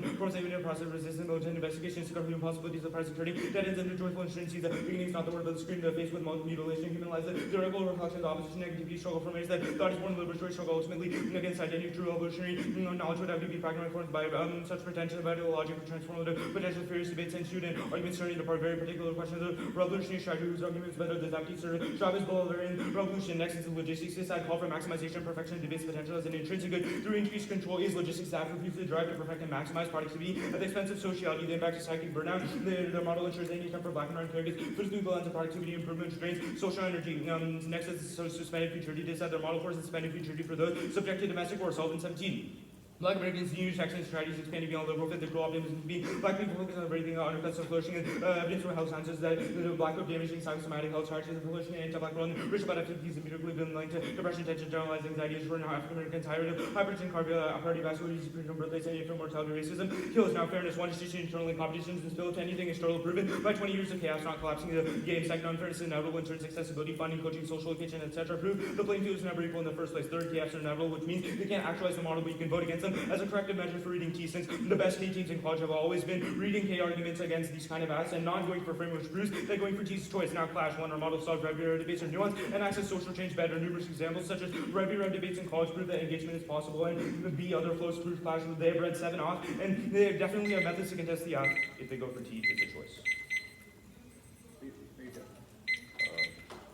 process resistant, militant investigation, discover new possibilities of price of turning, dead ends into joyful insurgency, the beginning is not the word, but the screen, the face with mutilation, human lives, the theoretical reflection of the opposition, negativity, struggle for ways that thought is born liberatory struggle, ultimately against identity, true evolutionary knowledge would have to be pragmatic formed by such pretension about ideological transformative, potential furious debates and student arguments turning apart very particular questions of revolutionary strategy, whose arguments better the tactics or Chavez Bolivarian revolution. Next is the logistics. This side call for maximization and perfection debates potential as an intrinsic good through increased control is logistics that refuse to drive to perfect and maximize productivity at the expense of sociality. The impact of psychic burnout. The model ensures any time for black and brown characters through the lens of productivity improvement drains social energy. Next is suspended futurity. This side their model for suspended futurity for those subject to domestic war. Solvent 17. Black Americans use taxing strategies expanding beyond liberal fit. The cruel optimism to be black people focus on everything undercuts of flourishing evidence from health sciences that the black group damaging psychosomatic health charges and flourishing anti-black world rich about activities immediately been linked to depression, tension, generalized anxiety, for African Americans higher rate of hypertension, cardiovascular disease, preterm birth rates, and infant mortality, racism kills. Now fairness, one distinction internally competitions and still to anything external proven by 20 years of chaos, not collapsing the game. Second, unfairness and inevitable insurance accessibility, funding, coaching, social location, etc. Prove the playing field is never equal in the first place. Third, chaos are inevitable, which means they can't actualize the model, but you can vote against them as a corrective measure for reading T, since the best K teams in college have always been reading K arguments against these kind of acts and not going for frameworks proves that going for T's choice. Now clash. One, our model solves Rebbe debates are nuanced and access social change better. Numerous examples such as Rebbe debates in college prove that engagement is possible, and B, other flows prove clash. They have read 7 off, and they definitely have methods to contest the app. If they go for T, it's a choice.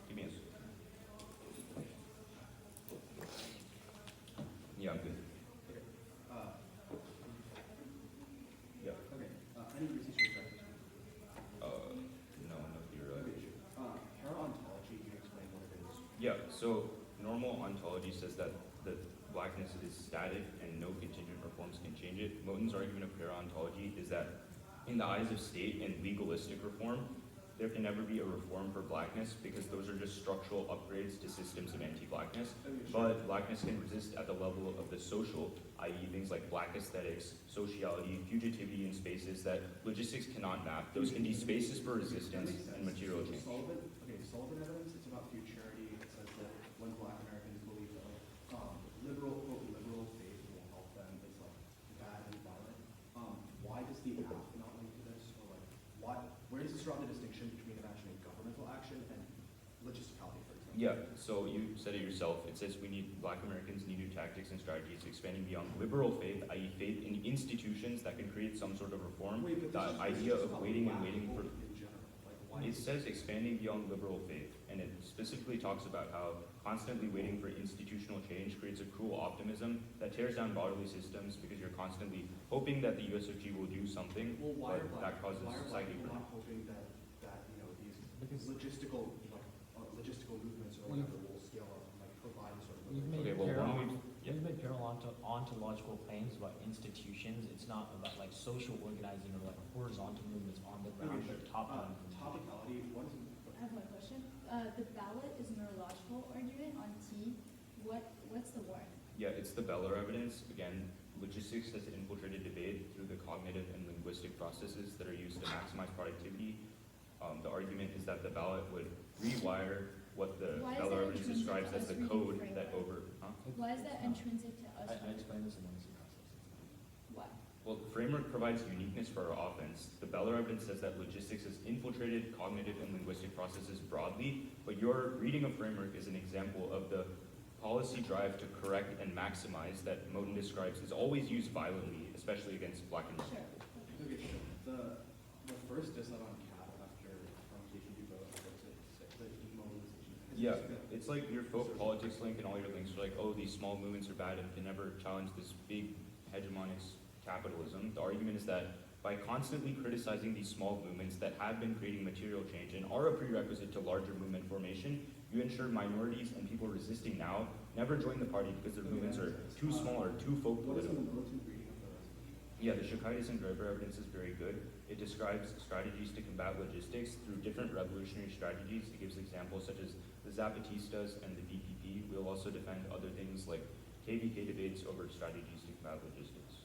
Give me a. Yeah, I'm good. Any research or strategy? No, you're Okay, sure. Para-ontology, can you explain what it is? Yeah, so normal ontology says that blackness is static and no contingent reforms can change it. Moten's argument of para-ontology is that in the eyes of state and legalistic reform, there can never be a reform for blackness because those are just structural upgrades to systems of anti-blackness. Okay, sure. But blackness can resist at the level of the social, i.e. things like black aesthetics, sociality, fugitivity in spaces that logistics cannot map. Those can be spaces for resistance and material change. Sullivan evidence, it's about futurity. It says that when black Americans believe that liberal faith will help them, it's like bad and violent. Why does the app not link to this? Or like, where does this draw the distinction between imagining governmental action and logisticality, for example? Yeah, so you said it yourself. It says black Americans need new tactics and strategies expanding beyond liberal faith, i.e. faith in institutions that can create some sort of reform. Wait, but The idea of waiting and black waiting for... folk in general. Like, why It says expanding beyond liberal faith, and it specifically talks about how constantly waiting for institutional change creates a cruel optimism that tears down bodily systems because you're constantly hoping that the USFG will do something, Well, why are but black, that causes why are black psychic people burnout. not hoping that these logistical movements or whatever will scale up and like provide a sort of We've made Okay, well, why don't we... Yeah. we've made parallel ontological claims about institutions. It's not about like social organizing or like horizontal movements on the ground, Okay, but top down. topicality? What is I have one question. The ballot is neurological argument on T. What's the word? Yeah, it's the Beller evidence. Again, logistics has infiltrated debate through the cognitive and linguistic processes that are used to maximize productivity. The argument is that the ballot would rewire what the Why is ballot that evidence intrinsic describes to as us the reading code framework? that over. Huh? Why is that intrinsic to us? I explained this in the literacy process. Why? Well, the framework provides uniqueness for our offense. The Beller evidence says that logistics has infiltrated cognitive and linguistic processes broadly, but your reading of framework is an example of the policy drive to correct and maximize that Moten describes is always used violently, especially against black and Sure. Okay, sure. The first is not on cap after from KTB vote, the demobilization. Yeah, it's like your folk politics link and all your links are like, oh, these small movements are bad and can never challenge this big hegemonic capitalism. The argument is that by constantly criticizing these small movements that have been creating material change and are a prerequisite to larger movement formation, you ensure minorities and people resisting now never join the party because their movements are too small or too folk What is the political. militant reading of the resolution? Yeah, the Shakaitis and Graeber evidence is very good. It describes strategies to combat logistics through different revolutionary strategies. It gives examples such as the Zapatistas and the BPP. We'll also defend other things like KVK debates over strategies to combat logistics.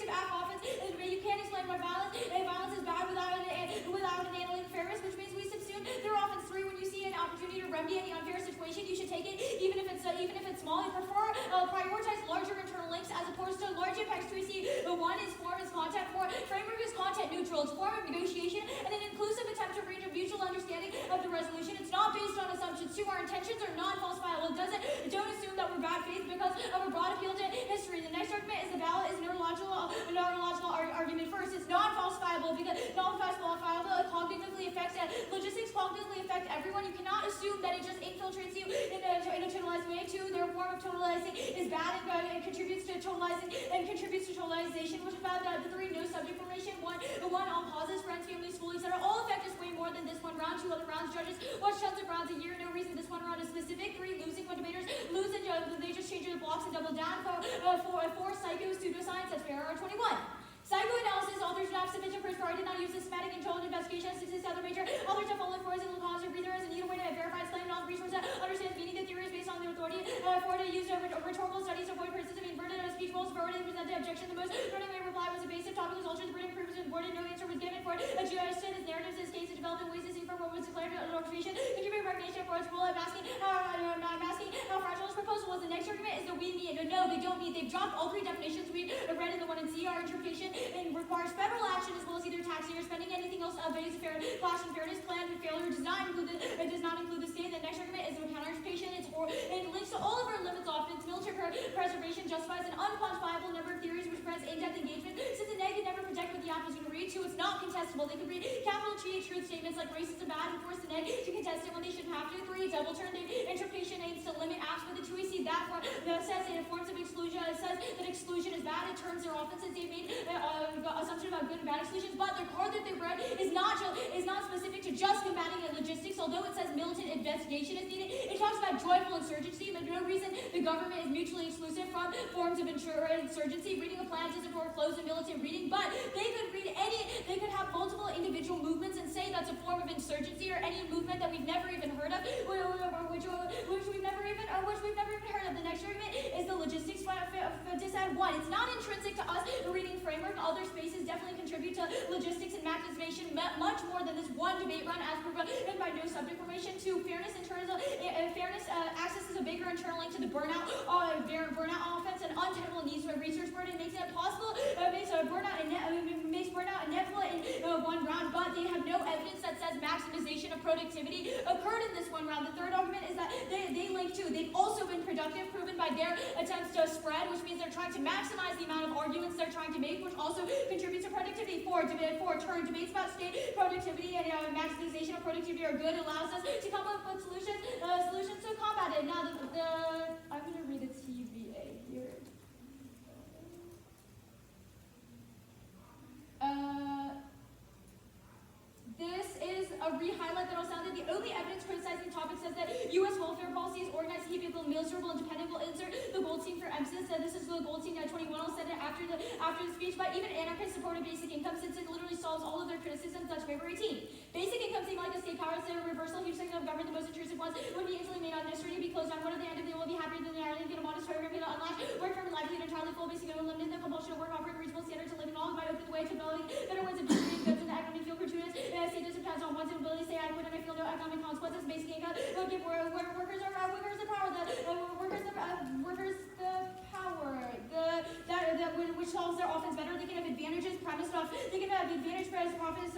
pervasive AFF offense in the debate. You can't explain why violence is bad without an analytic fairness, which means we subsume their offense 3. When you see an opportunity to remedy any unfair situation, you should take it, even if it's small. You prefer prioritize larger internal links as opposed to large impacts. We see one is form is content. Framework is content neutral. It's form of negotiation and an inclusive attempt to reach a mutual understanding of the resolution. It's not based on assumptions. 2, our intentions are non-falsifiable. Don't assume that we're bad faith because of a broad appeal to history. The next argument is the ballot is neurological argument. First, it's non-falsifiable because non-falsifiable cognitively affects logistics cognitively affect everyone. You cannot assume that it just infiltrates you in a totalized way. 2, their form of totalizing is bad and contributes to totalization, which is bad. 3, no subject formation. 1, all pauses, friends, family, school, etc. All affect us way more than this one round. 2 other rounds, judges watch tons of rounds a year. No reason this one round is specific. 3, losing when debaters lose and they just change the blocks and double down. 4, psycho, pseudoscience, that's fair. 21. Psychoanalysis, authors do not have sufficient proof for I did not use systematic intelligent investigation as success other major. Authors have followed for example cause of breathers and need a way to verify its claim, not resource understands meaning the theory is based on their authority. 4, to use rhetorical studies to avoid criticism, inverted speech roles, forwarded and presented objection. The most threatening way to reply was evasive topic was altered, the written proof was avoided, no answer was given for it. Adjusted his narratives, his case, developed in ways to see from what was declared an observation, contributing recognition for its role at masking how fragile his proposal was. The next argument is that we need. No, they don't need. They've dropped all 3 definitions we read in the 1 and C. Our interpretation and requires federal action as well as either taxing or spending. Anything else basic clash and fairness plan and failure does not include the state. The next argument is a counter-interpretation. It links to all of our limits offense. Military preservation justifies an unquantifiable number of theories which prevents in-depth engagement. Since the NEG can never predict what the app is going to read. 2, it's not contestable. They could read capital T truth statements like racism bad and force the NEG to contest it when they shouldn't have to. 3, double turn. The interpretation aims to limit apps, but the 2 we see that says in forms of exclusion. It says that exclusion is bad. It turns their offenses. They've made assumption about good and bad exclusions, but their card that they read is not specific to just combating and logistics. Although it says militant investigation is needed, it talks about joyful insurgency, but no reason the government is mutually exclusive from forms of insurgency. Reading a plan doesn't foreclose a militant reading, but they could have multiple individual movements and say that's a form of insurgency, or any movement that we've never even heard of, which we've never even heard of. The next argument is the logistics disad 1. It's not intrinsic to us reading framework. Other spaces definitely contribute to logistics and maximization much more than this one debate run as proven by no subject formation. 2, fairness accesses a bigger internal link to the burnout offense and untenable needs for research burden makes it possible makes burnout inevitable in 1 round, but they have no evidence that says maximization of productivity occurred in this 1 round. The 3rd argument is that they link to they've also been productive, proven by their attempts to spread, which means they're trying to maximize the amount of arguments they're trying to make, which also contributes to productivity. 4, debates about state productivity and maximization of productivity are good, allows us to come up with solutions to combat it. Now, I'm going to read the TVA here. This is a re-highlight that I'll sound that the only evidence criticizing topic says that U.S. welfare policy is organized to keep people miserable and dependent. Will insert the Goldstein for emphasis. This is the Goldstein 21. I'll send it after the speech. But even anarchists support a basic income since it literally solves all of their criticisms. That's paper 18. Basic income seem like a state power. It's a reversal. Huge section of government, the most intrusive ones, would be easily made unnecessary to be closed down. What at the end of the day will be happier than the Ireland get a modest program, get unlatched, work from livelihood entirely full basic income, limited the compulsion of work, offering a reasonable standard to live in all by opening the way to building better ways of distributing goods in the economy. Feel gratuitous. Status depends on one's ability to say I quit and I feel no economic consequences. Basic income will give workers the power. Workers the power. Which solves their offense better. They can have advantages premised off.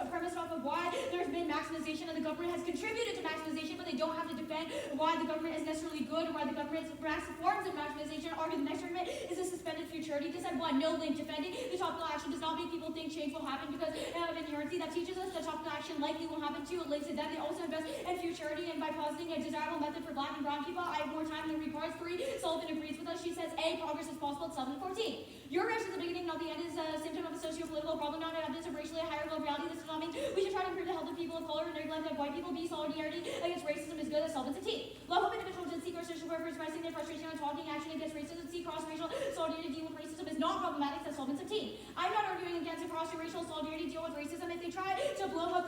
Premised off of why there's been maximization and the government has contributed to maximization, but they don't have to defend why the government is necessarily good or why the government's forms of maximization are. The next argument is a suspended futurity. Decide 1, no link. Defending the topical action does not make people think change will happen because of inherency. That teaches us that topical action likely will happen too. It links to that. They also invest in futurity and by positing a desirable method for black and brown people. I have more time than regards 3. Sullivan agrees with us. She says A, progress is possible. It's 7:14. Your reaction at the beginning, not the end, is a symptom of a socio-political problem, not an evidence of racially higher level reality. This does not mean we should try to improve the health of people of color and neglect of white people. B, solidarity against racism is good. That's Sullivan's a T. Love of individuals and seek our social welfare, expressing their frustration and talking action against racism. C, cross-racial solidarity to deal with racism is not problematic. That's Sullivan's a T. I'm not arguing against a cross-racial solidarity to deal with racism. If they try to blow up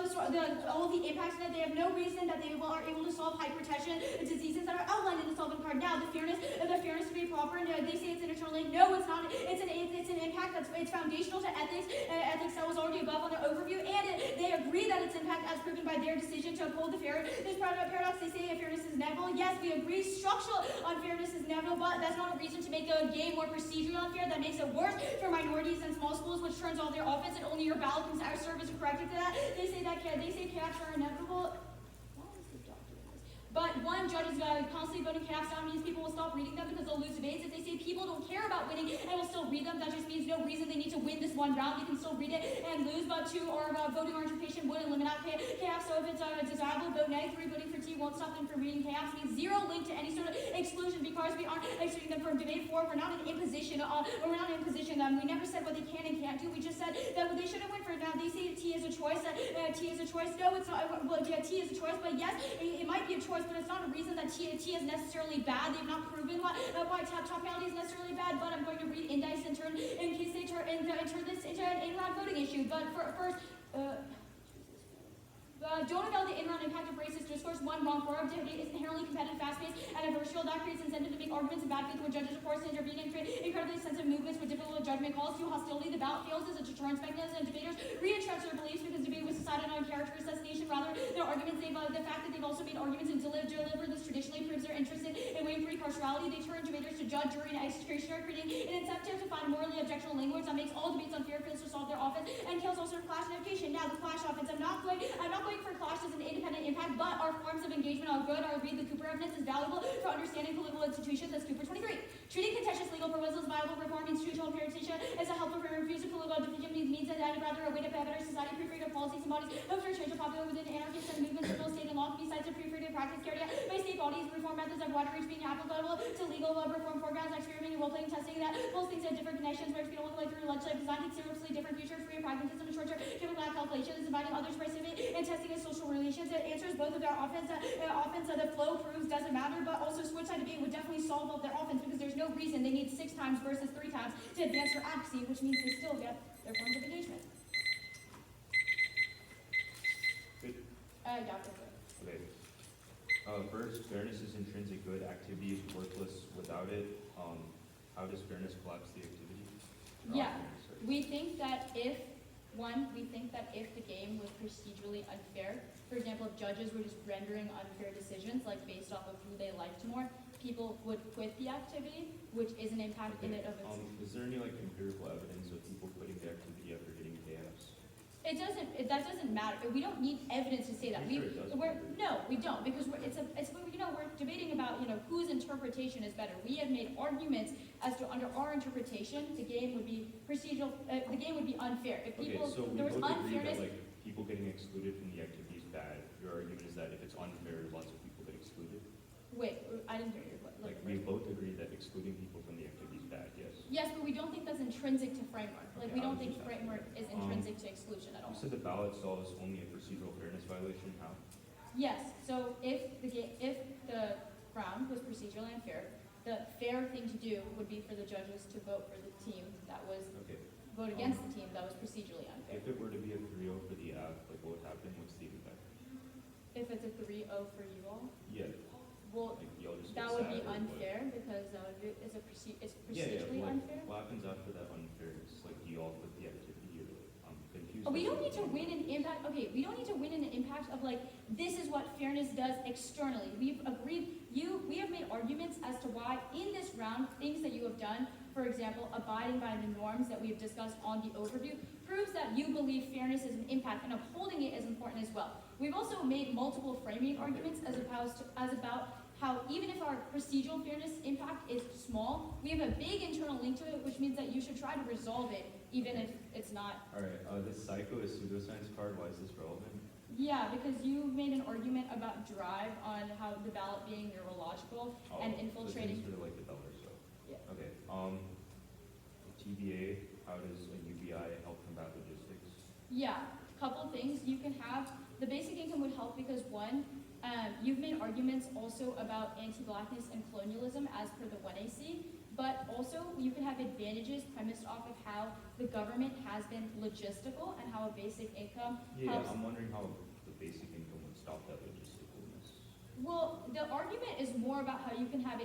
all the impacts of it, they have no reason that they are able to solve hypertension, diseases that are outlined in the problem-solving card. Now, the fairness to be proper, no, they say it's an internal link. No, it's not. It's an impact it's foundational to ethics. Ethics that was already above on the overview, and they agree that its impact as proven by their decision to uphold the fair. This paradox, they say fairness is inevitable. Yes, we agree structural unfairness is inevitable, but that's not a reason to make a game more procedurally unfair. That makes it worse for minorities and small schools, which turns off their offense, and only your ballot can serve as a corrective to that. They say caps are inevitable. But one, judges constantly voting caps down means people will stop reading them because they'll lose debates. If they say people don't care about winning and will still read them, that just means no reason they need to win this one round. They can still read it and lose. But two, or voting orientation would eliminate chaos. So if it's desirable, vote nay. Three, voting for T won't stop them from reading chaos. Means zero link to any sort of exclusion because we aren't excluding them from debate. Four, we're not in imposition. We're not in imposition. We never said what they can and can't do. We just said that they shouldn't win for it. Now they say T is a choice. T is a choice. No, it's not. Well, yeah, T is a choice. But yes, it might be a choice, but it's not a reason that T is necessarily bad. They've not proven why totality is necessarily bad, but I'm going to read indice in case they turn this into an in-round voting issue. But first, don't avail the in-round impact of racist discourse. One, wrong for debate is inherently competitive, fast-paced, and adversarial. That creates incentive to make arguments in bad faith when judges are forced to intervene and create incredibly sensitive movements with difficult judgment calls. Two, hostility. The ballot fails as a deterrence mechanism, and debaters re-entrench their beliefs because debate was decided on character assassination. Rather, their arguments, the fact that they've also made arguments and deliver this traditionally proves they're interested in weighing free partiality. They turn debaters to judge, jury, and executioner, creating an incentive to find morally objectionable language that makes all debates unfair, fails to solve their offense, and kills also clash notification. Now, the clash offense. I'm not going for clash as an independent impact, but our forms of engagement are good. I'll read the Cooper evidence is valuable for understanding political institutions. That's Cooper 23. Treating contentious legal proposals viable reform institutional implementation is a helpful for refusing political division means that rather a way to better society, pre-freedom policies and bodies, hope for change of popular within anarchists and movements, civil state and law, besides the pre-freedom practice carried out by state bodies, reform methods of wider reach being applicable to legal reform programs, experimenting, role-playing, testing that pulls things at different connections, where it's going to look like through legislative design, seriously different future, free pragmatism, and short-term, given black calculations, inviting others to participate and testing of social relations. It answers both of their offense. The flow proves doesn't matter, but also switch side debate would definitely solve all their offense because there's no reason they need 6 times versus 3 times to advance their advocacy, which means they still get their forms of engagement. Good. Yeah, that's it. Okay. First, fairness is intrinsic good. Activity is worthless without it. How does fairness collapse the activity? Yeah, we think that if the game was procedurally unfair, for example, if judges were just rendering unfair decisions, like based off of who they liked more, people would quit the activity, which is an impact in it of itself. Is there any empirical evidence of people quitting the activity after getting chaos? That doesn't matter. We don't need evidence to say that. Sure it does. No, we don't, because we're debating about whose interpretation is better. We have made arguments as to under our interpretation, the game would be procedural. The game would be unfair if people So we there was both agree unfairness. that people getting excluded from the activity is bad. Your argument is that if it's unfair, lots of people get excluded. Wait, I didn't hear your question. We both agree that excluding people from the activity is bad. Yes. Yes, but we don't think that's intrinsic to framework. Okay, We I don't was think just framework is intrinsic to exclusion at all. You said the ballot solves only a procedural fairness violation. How? Yes. So if the round was procedurally unfair, the fair thing to do would be for the judges to vote for the team that was Okay. vote against the team that was procedurally unfair. If it were to be a 3-0 for the AFF, what would happen? What's the impact? If it's a 3-0 for you all, Yeah. well, Y'all just that get would sad be or what? unfair because that would be, it's Yeah. procedurally unfair. What happens after that unfairness? Do y'all quit the activity or I'm confused? Oh, we as don't need to what's win going an impact. Okay, we don't need to win an impact of this is what fairness does externally. We've agreed. We have made arguments as to why in this round things that you have done, for example, abiding by the norms that we have discussed on the overview, proves that you believe fairness is an impact and upholding it is important as well. We've also made multiple framing arguments as about how even if our procedural fairness impact is small, we have a big internal link to it, which means that you should try to resolve it, even if it's not. All right. This psycho is pseudoscience card. Why is this relevant? Yeah, because you made an argument about drive on how the ballot being neurological and infiltrating. This is for the dollar stuff. Yeah. Okay. TBA. How does a UBI help combat logistics? Yeah, couple things. You can have the basic income would help because one, you've made arguments also about anti-blackness and colonialism as per the 1AC, but also you can have advantages premised off of how the government has been logistical and how a basic income Yeah, helps. I'm wondering how the basic income would stop that logisticalness. Well, the argument is more about how you can have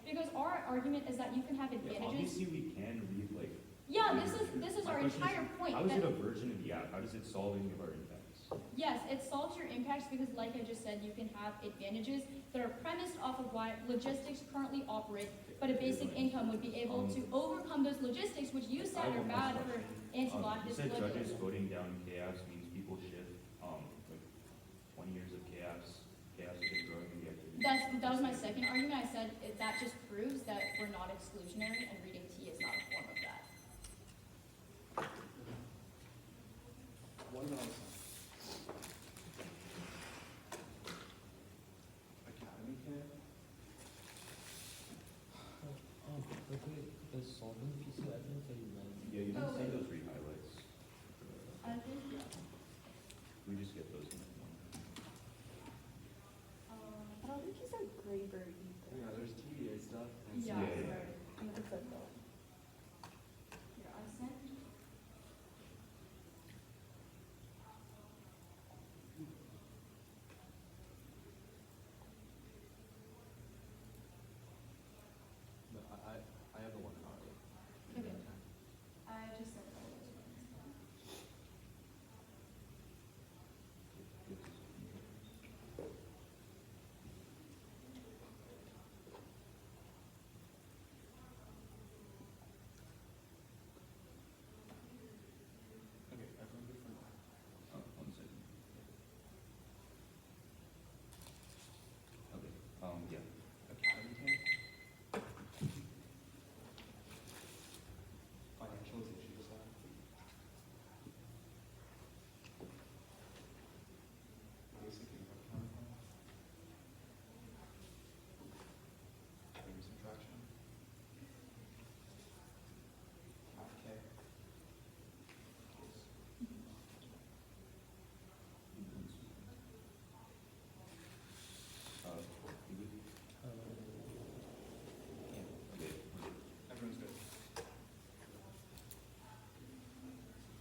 because our argument is that you can have Yeah, advantages. obviously we can read like. Yeah, this is My our question is, entire point. How is that- it a version of the app? How does it solve any of our impacts? Yes, it solves your impacts because, like I just said, you can have advantages that are premised off of why logistics currently operate, but a basic income would be able to overcome those logistics, which you I said have are one more bad for question. You anti-blackness said judges logistics. voting down chaos means people shift, like 20 years of chaos has been growing in the activity. That was my second argument. I said that just proves that we're not exclusionary, and reading tea is not a form of that. What about Academy Camp? Quickly, the solving piece of evidence that you read. Yeah, you Oh, didn't send wait. those three highlights. I think, We just get those in one. I don't think he said Graber either. Yeah, there's TVA stuff. And yeah, Yeah, yeah. sorry. I think he said that. Here, I sent. No, I have the one already. Okay. I just sent all those ones. Okay, everyone good for now. One second. Okay, yeah. Academy Camp. Financialization design. Basic income counterpart. Maybe subtraction. Okay. Everyone's good.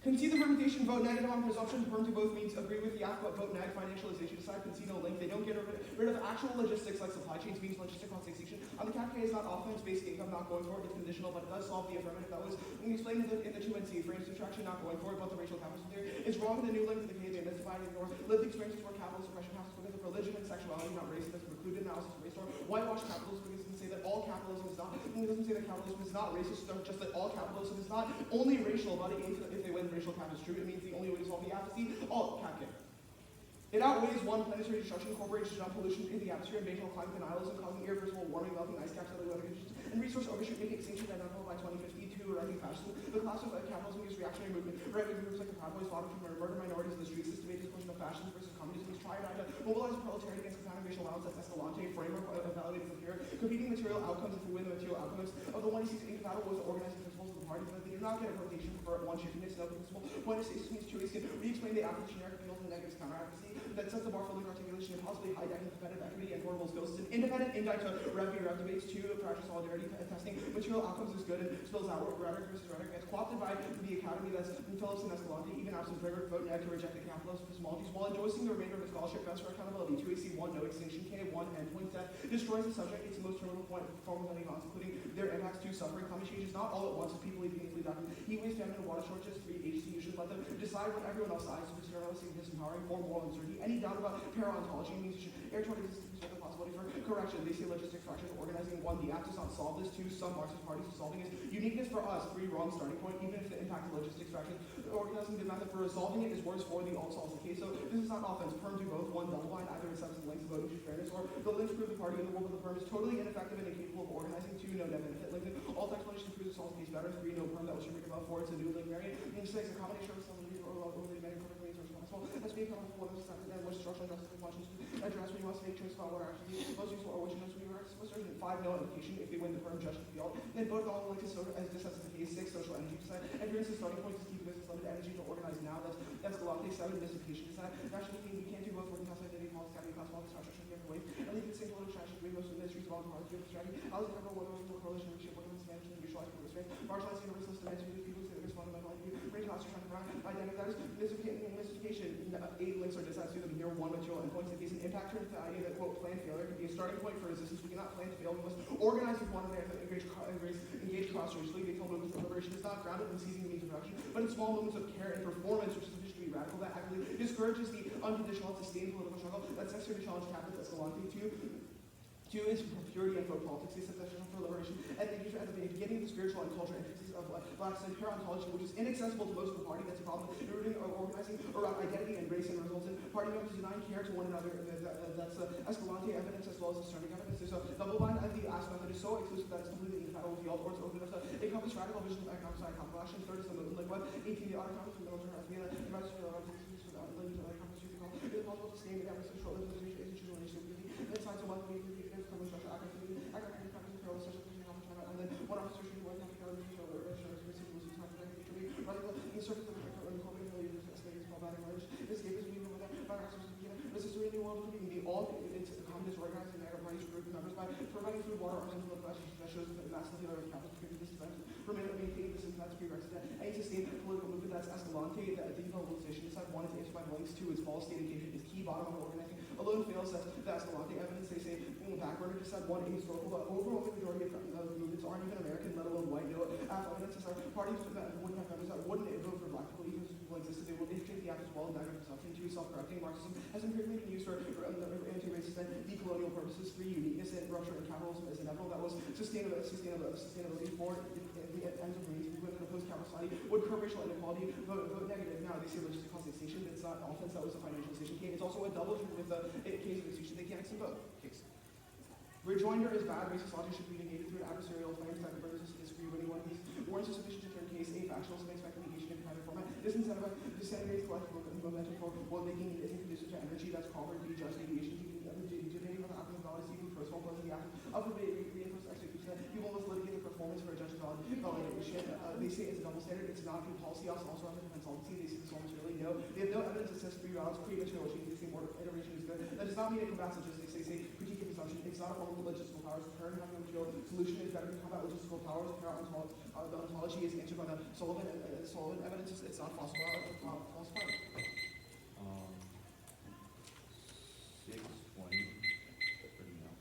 Concede the permutation, vote negative on presumption. Perm to both means agree with the act, but vote neg. Financialization decide. Concede no link. They don't get rid of actual logistics like supply chains means logistic taxation. On the cap K is not offense, basic income not going for it. It's conditional, but it does solve the affirmative. That was when we explained in the 2NC frame subtraction not going for it, but the racial capitalism theory. It's wrong in the new link to the K. They mystify and ignore lived experiences where capitalist oppression happens because of religion and sexuality, not race. That's precluded analysis of race or whitewash capitalism because it doesn't say that all capitalism is not. It doesn't say that capitalism is not racist. Just that all capitalism is not only racial, but if they win racial cap is true, it means the only way to solve the apathy, all cap game. It outweighs one, planetary destruction, corporation, pollution in the atmosphere, invasion of climate denialism, causing irreversible warming, melting ice caps, other weather conditions, and resource overshoot, making extinction identical by 2050. Two, rising fascism. The class of capitalism is reactionary movement. Right-wing groups like the Proud Boys fought to murder minorities in the streets, systematic discussion of fascism versus communism, is tried to mobilize the proletariat against the racial violence. That's Escalante framework validated from here. Competing material outcomes, if we win the material outcomes of the one he sees incompatible with the organizing principles of the party, but they do not get a rotation for one shiftiness, no principle. Point of stasis means two ways can re-explain the application generic fields and the negatives counter-advocacy that sets the bar for legal articulation and possibly high-decking competitive equity and portable skills. It's an independent indicts to rev debates. Two, fracture solidarity testing. Material outcomes is good and spills out rhetoric versus rhetoric. It's co-opted by the academy that's Phillips and Escalante, even absent framework, vote neg to reject the capitalist epistemologies while endorsing the remainder of the scholarship best for accountability. 2AC1, no extinction. K1, endpoint that destroys the subject. It's the most terminal point form of any cause, including their impacts to suffering. Climate change is not all at once as people leave meaningfully document. Heat waves, famine, and water shortages. 3, agency. You should let them decide when everyone else decides. If it's journalistic, disempowering, or moral uncertainty. Any doubt about para-ontology means you should air toward existence with the possibility for correction. They say logistics fractures organizing. 1, the act does not solve this. 2, some Marxist parties are solving it. Uniqueness for us. 3, wrong starting point. Even if the impact of logistics fractures, organizing the method for resolving it is worse for the alt solves the case. So this is not offense. Perm do both. 1, double blind. Either accepts the links of voting to fairness, or the links prove the party in the world of the perm is totally ineffective and incapable of organizing. 2, no net benefit. Lincoln. Alt explanation proves it solves the case better. 3, no perm that was removed above. 4, it's a new link variant. And 6, a combination of some overly many perfect means are responsible. As being common for those and which structural justice and functions address, we must make choice about what are actually most useful or which notes we were certain. 5, no implication. If they win the firm, judge the field. Then vote all the links as this as the case. 6, social energy design. Adherence to starting point is key because it's limited energy to organize now. That's the law. 7, mystification design. National thinking, we can't do both working class identity, politics, category, class, politics, structure, different ways. And they can say political strategy, we most of the ministries of all the parts of the strategy. How is it ever whether it's more coalition, leadership, what is management, and visualize progress rate. Marginalizing universalist demands to people to respond to my point of view. Range of trying to run identity. That is mystification. 8 links are dissatisfied to them here. 1, material endpoints. The case an impact turns to the idea that, quote, plan failure starting point for resistance. We cannot plan to fail. We must organize with one another and engage cross-racially. They tell movements that liberation is not grounded in seizing the means of production, but in small moments of care and performance, which is sufficient to be radical, that actively discourages the unconditional and sustained political struggle that's necessary to challenge capitalist Escalante to its purity and folk politics, the substitution for liberation, and the beginning of the spiritual and cultural intricacies of Black's pure ontology, which is inaccessible to most of the party. That's a problem. Rooting or organizing around identity and race and results in party members denying care to one another. That's Escalante evidence as well as historic evidence. There's a double line of the ASP method is so exclusive that it's completely incompatible with the alt order. There's a encompass radical vision of economic side economic action. Third is the movement like what? 18 the autonomous from the military has been advised to the it's possible to sustain the efforts to control the institutional relationship and then signs of wealth and common structure activity, academic practice, control, social and then one officer should be working on the radical insurgent of the incorporating the leaders of states called bad emerge. Escape is we know that this is really world community. All it's communists organized in their parties group members by providing food, water, arms, and political actions that shows the massive failure of capitalist this event. Maintaining this that's prerequisite. Any sustained political movement that's Escalante, the deglobalization is like one is answered by links to its false state engagement is key bottom of organizing. Alone fails that the Escalante evidence, they say backburner just said one historical, but overwhelming majority of movements aren't even American, let alone white. No evidence is our parties that wouldn't have members that wouldn't vote for black people even if people existed. They will infiltrate the act as well as negative consumption. Two, self-correcting. Marxism has empirically been used for anti-racist and decolonial purposes. Three, uniqueness and rupture and capitalism is inevitable. That was sustainability. Four, the ends of means movement in a post-capital society would curb racial inequality, vote negative. Now they say logistic causation. It's not offense. That was a financialization case. It's also a double with the case of extinction. They can't accept both. Case. Rejoinder is bad. Racist logic should be negated through an adversarial claims that brings us to disagree with anyone. These warrants are sufficient to turn case a factual and expect negation in private format. This disintegrates collective momentum for what making isn't conducive to energy. That's Crawford v. Just Deviation. Debating with the active knowledge, even personal closing the act of reinforced expectation that people must litigate the performance for a judge's validation. They say it's a double standard. It's not good policy. Also on the consultancy. They say this almost really no. They have no evidence that says free balance, pre-material change. They say more iteration is good. That does not mean it combats logistics. They say critique of consumption. It's not a form of logistical powers. The current having material solution is better to combat logistical powers. The ontology is answered by the Sullivan evidence. It's not false power. 620. Pretty now.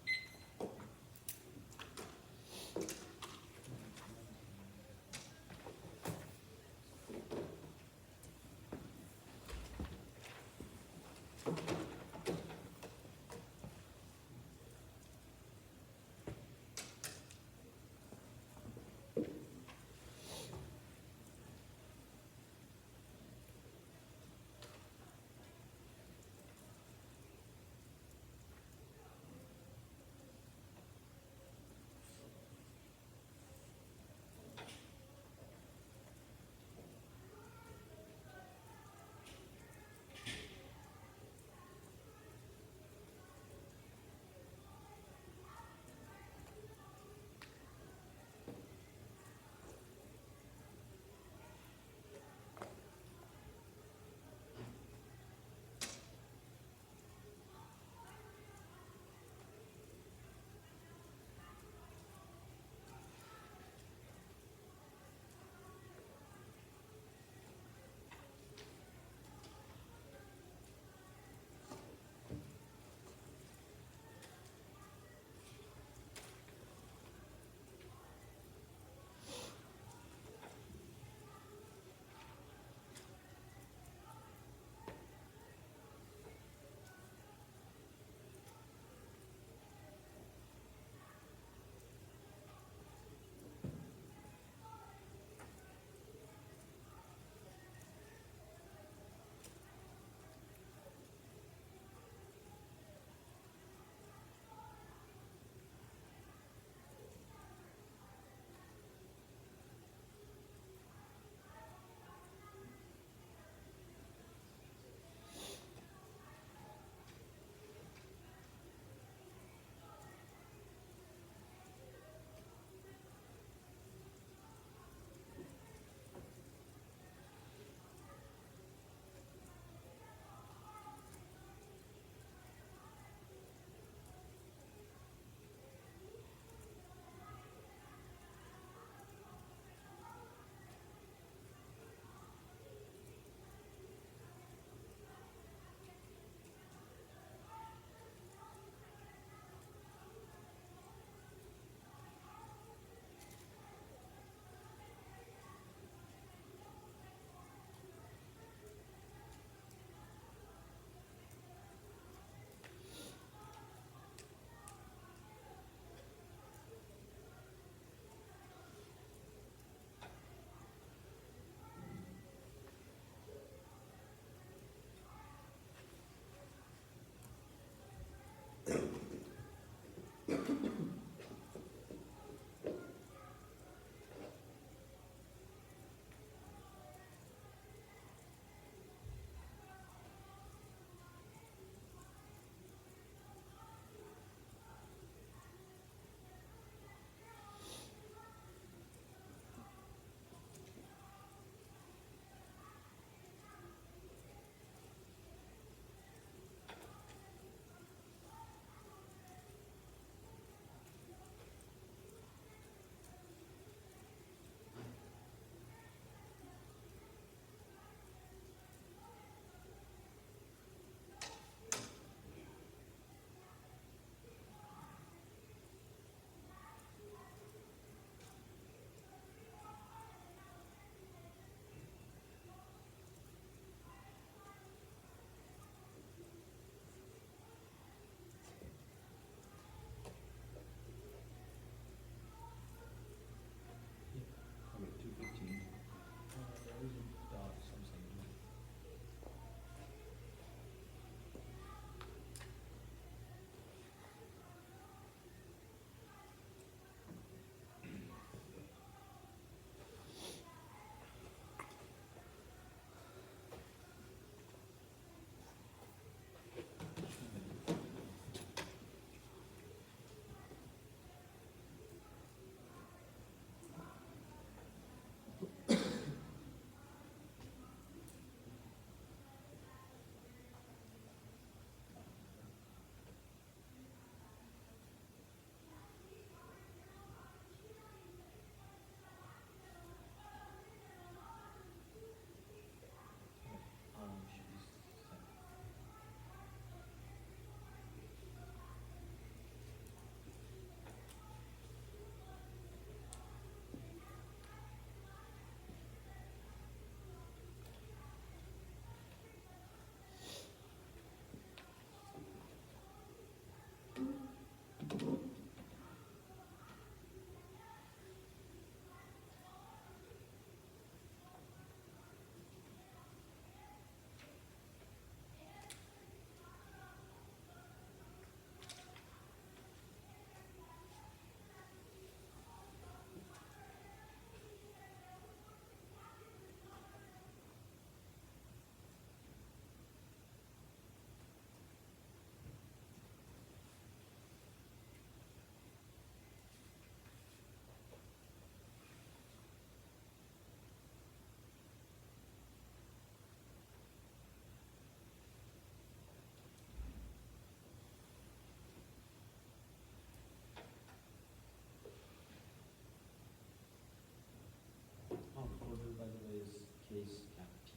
Order, by the way, is case cap T.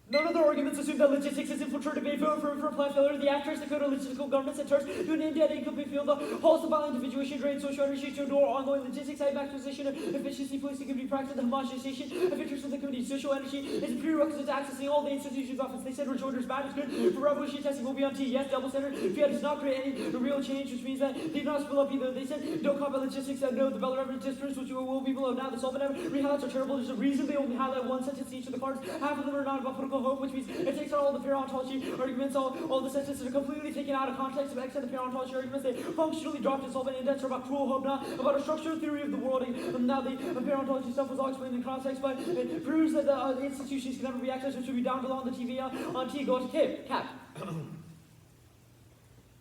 None of their arguments assume that logistics is infiltrated by vote for plan failure. The actors, the code of logistical governments, and turns to an in-debt incomplete field, halts the violent individuation, drains social energy to ignore ongoing logistics, high maximization, efficiency, policing, community practice, the homogenization of interest of the community. Social energy is a prerequisite to accessing all the institutions' office. They said rejoinders bad is good. For revolution testing will be on T. Yes, double standard. Fiat does not create any real change, which means that they do not spill up either. They said no combat logistics, no the Bell Reverend disperse, which will be below. Now the solvent rehighlights are terrible. There's a reason they only highlight one sentence each of the cards. Half of them are not about political hope, which means it takes out all the paleontology arguments, all the sentences are completely taken out of context. To extend the paleontology arguments, they functionally dropped in solvent index are about cruel hope, not about a structural theory of the world. And now the paleontology stuff was all explained in context, but it proves that the institutions can never be accessed, which should be down below on the TV on T. Go to K. Cap.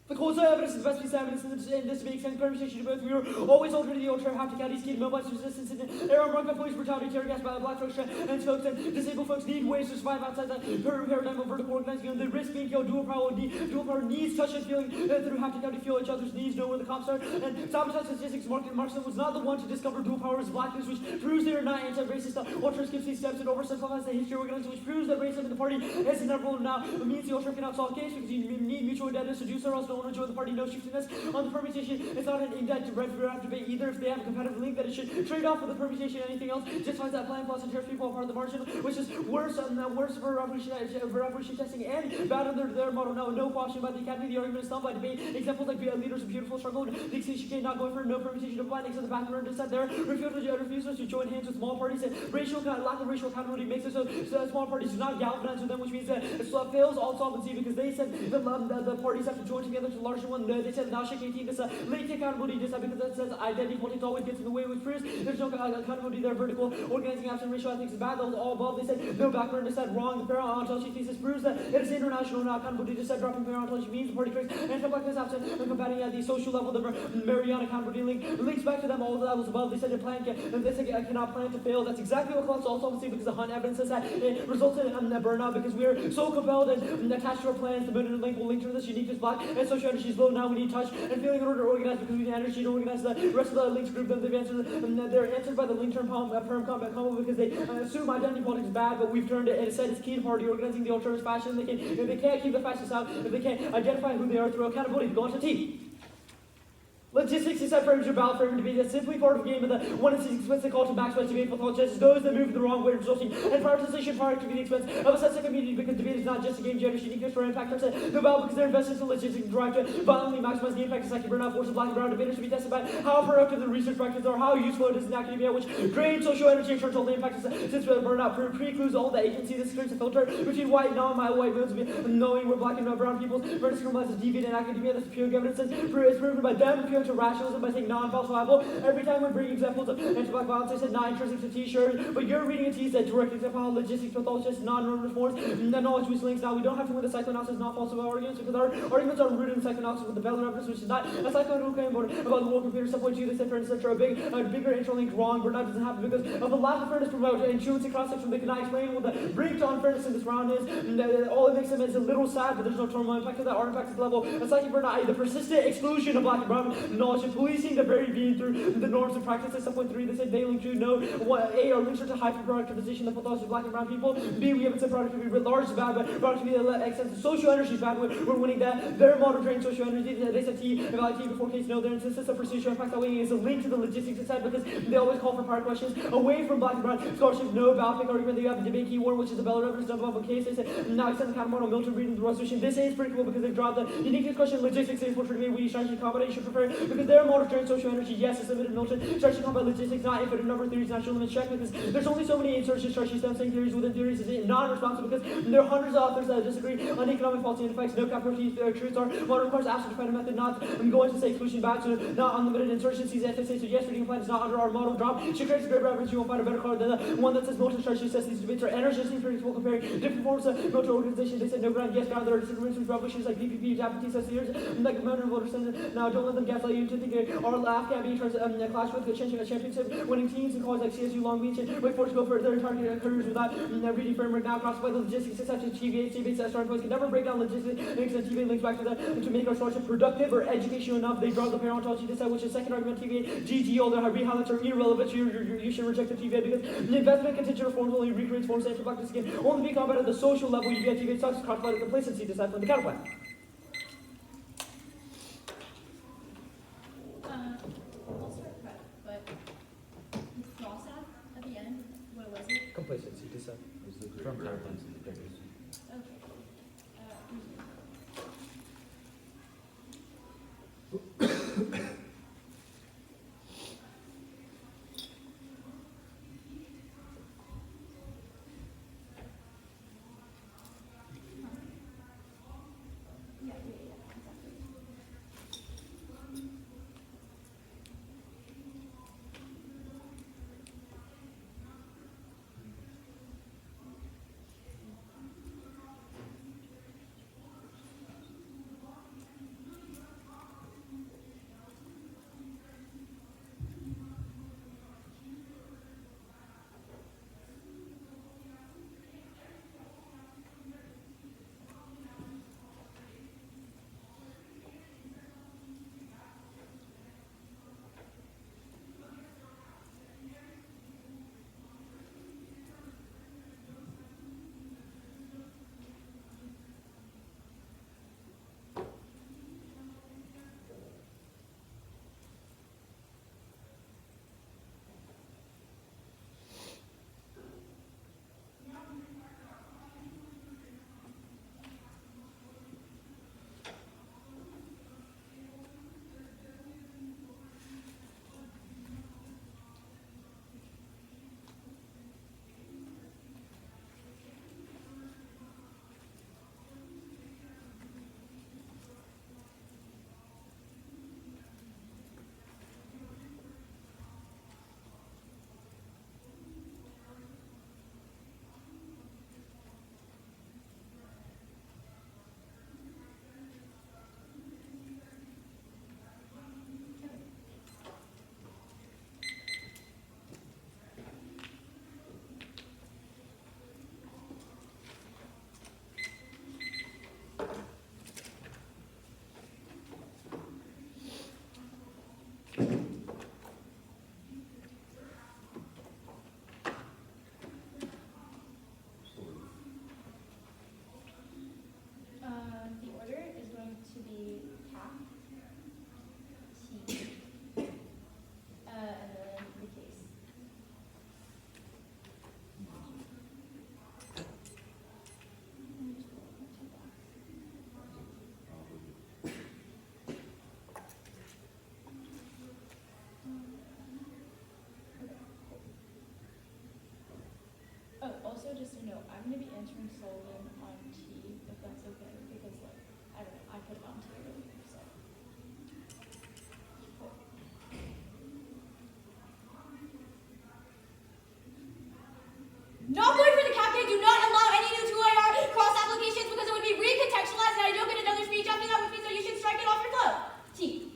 The causal evidence is the best piece of evidence in this debate extends permutation to both. We were always altered the ultra half to counties, key to mobilize resistance in era marked by police brutality, tear gas by black folks and folks and disabled folks need ways to survive outside that paradigm of vertical organizing. And the risk being killed, dual power needs touch and feeling through half to county, feel each other's needs, know where the cops are. And sabotage statistics, Marxism was not the one to discover dual power's blackness, which proves they are not anti-racist. Ultra skips these steps and oversimplifies the history of organizing, which proves that racism in the party is inevitable now. It means the ultra cannot solve case because you need mutual indebtedness to do so, or else no one will join the party. No shiftiness on the permutation. It's not an in-depth debate either. If they have a competitive link, that it should trade off with the permutation. Anything else just finds that plan plus and tears people apart of the margin, which is worse for revolution testing and bad under their motto. No question by the academy. The argument is done by debate. Examples like leaders of beautiful struggle, the extinction not going for no permutation of plan. Except the back and dissent there. Refusers to join hands with small parties and lack of racial accountability makes it so small parties do not galvanize with them, which means that it fails all solvency because they said the parties have to join together to larger one. They said now shake 18 this late accountability this because that says identity politics always gets in the way with proofs. There's no accountability there. Vertical organizing absent racial ethics is bad. That was all above. They said no background. They said wrong. The paleontology thesis proves that it is international. Not accountability. They said dropping paleontology means the party creates anti-blackness absent and combating at the social level. The Mariana accountability links back to them all the levels above. They said cannot plan to fail. That's exactly what collects all solvency because the hunt evidence says that it resulted in burnout because we are so compelled and attached to our plans. The moon link will link to this uniqueness black and social energy is low. Now we need touch and feeling in order to organize because we need energy to organize the rest of the linked group. Then they've answered, they're answered by the link term perm combat combo because they assume identity politics is bad, but we've turned it and it said it's key to party organizing the alternative fashion. If they can't keep the fascists out, if they can't identify who they are through accountability, go on to T. logistics is set frames are ballot frame debate that's simply part of the game of the one in 6 explicit call to maximize debate for thought is those that move the wrong way, resulting in prioritization prior to the expense of a sense of community, because debate is not just a game gender uniqueness for impact are the ballot because they're invested in logistics and drive to violently maximize the impact of psychic burnout forces black and brown debaters to be tested by how productive the research practices are, how useful it is in academia, which drains social energy and turns all the impact since burnout precludes all the agency. This creates a filter between white and non-white votes, knowing where black and brown people's versus criminalized as deviant in academia. That's pure evidence is proven by them, appealing to rationalism by saying non-falsifiable. Every time we bring examples of anti-black violence, I said not intrinsic to t-shirts, but you're reading a T that direct example how logistics, pathologists, non-normative forms, knowledge which links. Now we don't have to win the psychoanalysis non-falsifiable arguments because our arguments are rooted in psychoanalysis with the Bell evidence, which is not a psychoanalytical claim about the world computer, stuff like you, they said fairness, etc. A bigger interlink wrong, but that doesn't happen because of the lack of fairness promoted and truancy cross-section. They cannot explain what the break to unfairness in this round is. And, all it makes them is a little sad, but there's no terminal impact to that. Our impact is level. It's like burnout, the persistent exclusion of black and brown knowledge and policing the very being through the norms and practices. 7.3, they said failing to know what A, our research to hyper-productivization that pathology of black and brown people. B, we haven't said productivity writ large is bad, but productivity that extends to social energy is bad. We're winning that. Their model drains social energy. They said T, evaluate T before case no. Their insistence of precision impact that way is a link to the logistics inside because they always call for prior questions away from black and brown scholarship. No ballot pick argument that you have the debate key one, which is the Bell evidence done above a case. They said now extend the kind of model Milton reading the resolution. This is pretty cool because they've dropped the uniqueness question. Logistics is what for me we strategy combat. You should prefer because their model drains social energy. Yes, it's limited Milton strategy combat logistics not infinite number of theories natural limits check because there's only so many insertion strategy stem saying theories within theories is non-responsive because there are hundreds of authors that disagree on economic policy and effects. No capital T truths are model requires absolute to find a method not I'm going to say exclusion back to not unlimited insertion sees FSA so yes reading plan is not under our model drop. She creates a great reference you won't find a better card than the one that says Milton strategy says these debates are energetically predictable comparing different forms of Milton organization. They said no ground yes ground there are disagreements with revolutions like PPP Japanese says years like motor voters now don't let them gaslight you to think our laugh can be clash with the championship winning teams and calls like CSU Long Beach and Wake Forest go for their entire careers without reading framework now crossed by the logistics exception TVA debates that starting points can never break down logistics links and TVA links back to that to make our scholarship productive or educational enough. They draw the parentology to say which is second argument TVA GG all their re-highlights are irrelevant so you should reject the TVA because the investment contingent reforms only recreates forms anti-blackness again only be combat at the social level you get TVA sucks crossed by the complacency decide from the counterplan. I'll start prep, but the cross at the end, what was it? Complacency decide. From counterplans and the papers. Okay. Yeah, exactly. also just to note, I'm gonna be answering Sullivan on T, if that's okay, because like, I don't know, I put it on T earlier, so. Cool. Not going for the campaign, do not allow any new 2AR cross applications because it would be recontextualized and I don't get another speech after that, which means that you should strike it off your flow. T.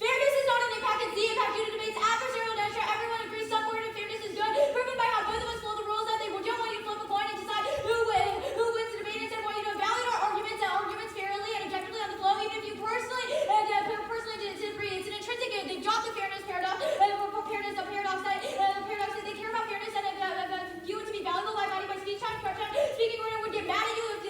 Fairness is not an impact, it's the impact due to debates. Adversarial nature, everyone agrees some word of fairness is good, proven by how both of us follow the rules that they don't want you to flip a coin and decide who wins the debate. Instead, want you to evaluate our arguments fairly and objectively on the flow, even if you personally disagree. It's an intrinsic, they drop the fairness paradox, the paradox that they care about fairness and view it to be valuable by abiding by speech time, correction. Speaking order would get mad at you if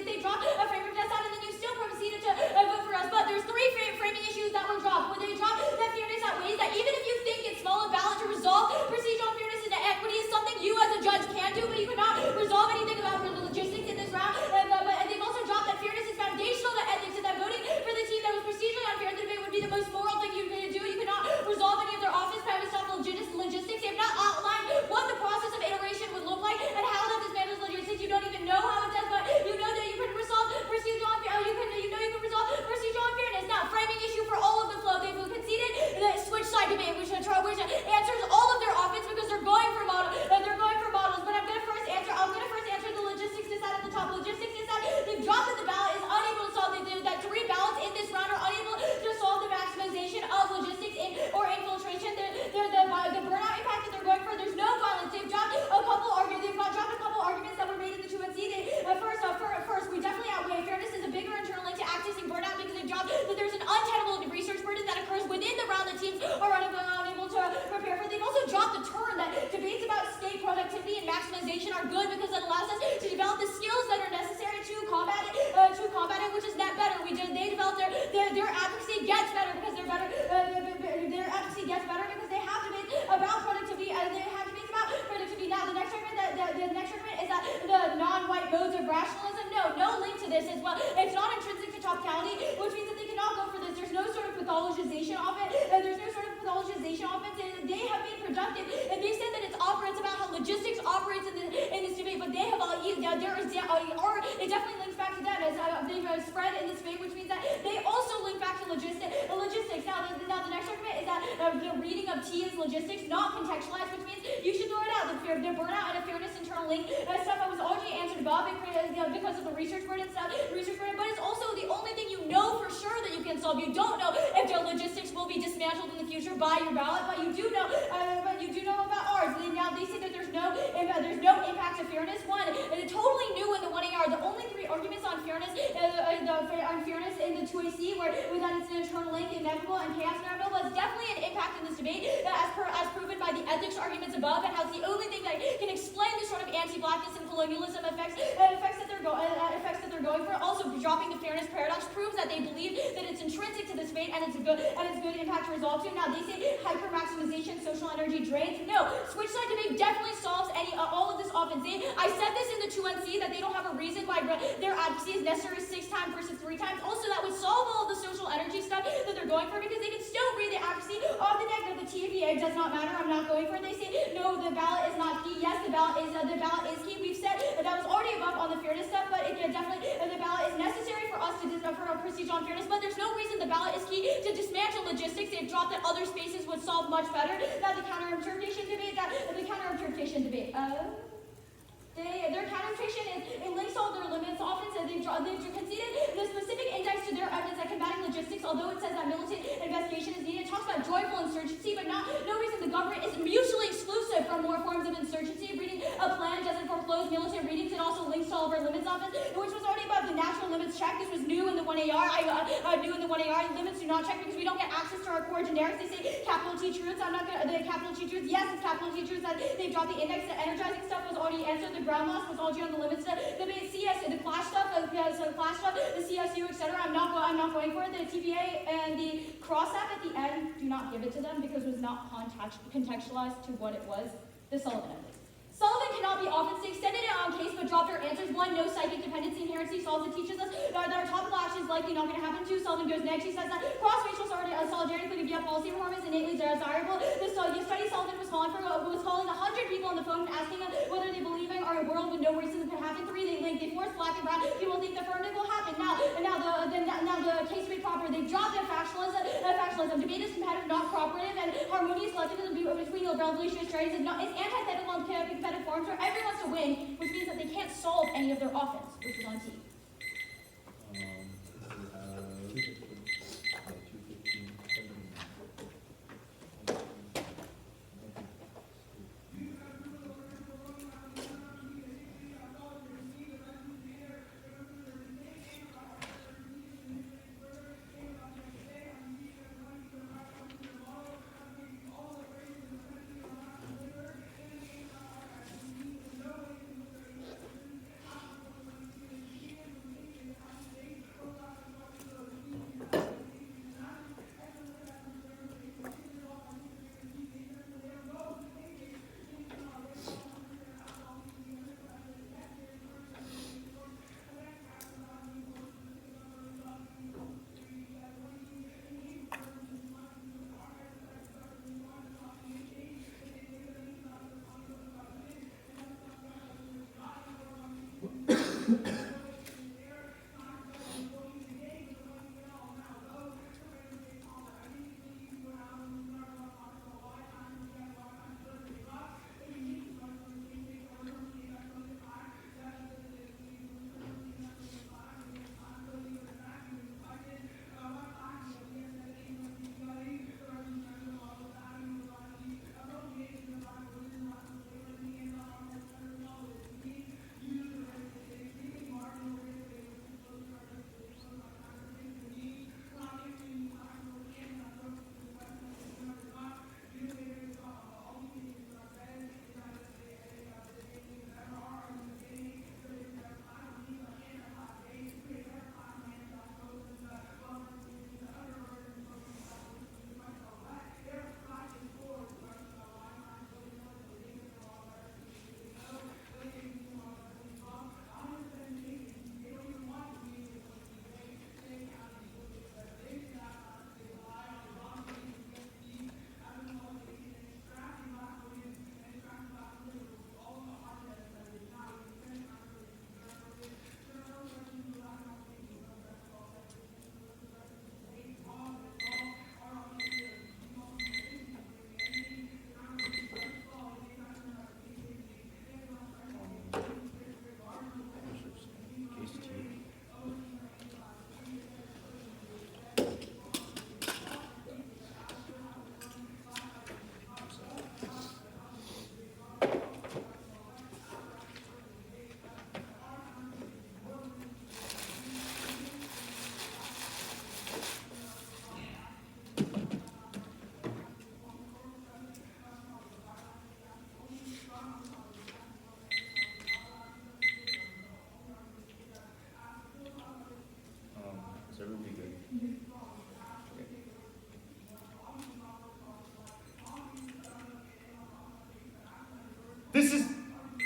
they drop a framework test out and then you still proceeded to vote for us. But there's three framing issues that were dropped. When they dropped that fairness at ways that even if you think it's small and valid to resolve procedural fairness into equity is something you as a judge can do, but you cannot resolve anything about the logistics in this round. And they've also dropped that fairness is foundational to ethics and that voting for the team that was procedurally unfair in the debate would be the most moral thing you can do. You cannot resolve any of their office premise off logistics. They have not outlined what the process of iteration would look like and how that dismantles logistics. You don't even know how it does, but you know that you can resolve procedural unfairness. You can resolve procedural unfairness. Now, framing issue for all of the flow. They've conceded the switch side debate, which answers all of their offense because they're going for models. But I'm gonna first answer the logistics decide at the top. Logistics decide they've dropped that the ballot is unable to solve that 3 ballots in this round are unable to solve the maximization of logistics or infiltration. The burnout impact that they're going for, there's no violence. They've dropped a couple arguments that were made in the 2NC. First, we definitely outweigh fairness is a bigger internal link to accessing burnout because they've dropped that there's an untenable research burden that occurs within the round that teams are unable to prepare for. They've also dropped the turn that debates about state productivity and maximization are good because it allows us to develop the skills that are necessary to combat it, which is net better. They develop their advocacy gets better because they're better. Their advocacy gets better because they have debates about productivity and they have debates about productivity. Now, the next argument is that the non-white modes of rationalism. No link to this as well. It's not intrinsic to topicality, which means that they cannot go for this. There's no sort of pathologization of it. They have been productive, and they said that it's about how logistics operates in this debate. But they have it definitely links back to them as they've spread in this debate, which means that they also link back to logistics. Now, the next argument is that the reading of T is logistics, not contextualized, which means you should throw it out. The burnout and a fairness internal link stuff that was already answered above because of the research burden stuff. But it's also the only thing you know for sure that you can solve. You don't know if their logistics will be dismantled in the future by your ballot, but you do know about ours. Now they say that there's no impact to fairness. One, and totally new in the 1AR. The only 3 arguments on fairness in the 2AC were that it's an internal link, inevitable, and chaos inevitable was definitely an impact in this debate, as proven by the ethics arguments above, and how it's the only thing that can explain the sort of anti-blackness and colonialism effects that they're going for. Also, dropping the fairness paradox proves that they believe that it's intrinsic to this debate and it's good impact to resolve to. Now they say hyper maximization, social energy drains. No, switch side debate definitely solves all of this offense. I said this in the 2NC that they don't have a reason why their advocacy is necessary 6 times versus 3 times. Also, that would solve all of the social energy stuff that they're going for because they can still read the advocacy of the NEG that the TVA does not matter. I'm not going for it. They say no, the ballot is not key. Yes, the ballot is key. We've said that was already above on the fairness stuff, but the ballot is necessary for us for a procedural unfairness. But there's no reason the ballot is key to dismantle logistics. They've dropped that other spaces would solve much better. Now the counter-interpretation debate. Their counter-interpretation it links all their limits. Often said they've conceded the specific index to their evidence at combating logistics. Although it says that militant investigation is needed, it talks about joyful insurgency, but no reason the government is mutually exclusive from more forms of insurgency. Reading a plan doesn't foreclose militant readings. It also links to all of our limits office, which was already above the natural limits check. This was new in the 1AR. New in the 1AR. Limits do not check because we don't get access to our core generics. They say capital T truths. I'm not gonna the capital T truths. Yes, it's capital T truths that they dropped the index. The energizing stuff was already answered. The ground loss was already on the limits. The CS, the clash stuff, the CSU, etc. I'm not going for it. The TVA and the cross app at the end, do not give it to them because it was not contextualized to what it was. The Sullivan ethics. Sullivan cannot be often extended it on case but dropped her answers. 1, no psychic dependency inherency solves it teaches us that our topical action is likely not going to happen. 2, Sullivan goes next. She says that cross-racial solidarity including via policy reform is innately desirable. The study Sullivan was calling 100 people on the phone and asking them whether they believing or a world with no racism can happen. 3, they force black and brown people think the affirmative will happen. Now the case to be proper, they've dropped their factionalism. Debate is competitive, not cooperative, and harmonious collectivism between the revolutionary strategies is antithetical and competitive forms where everyone wants to win, which means that they can't solve any of their offense, which is on T. Is everybody good?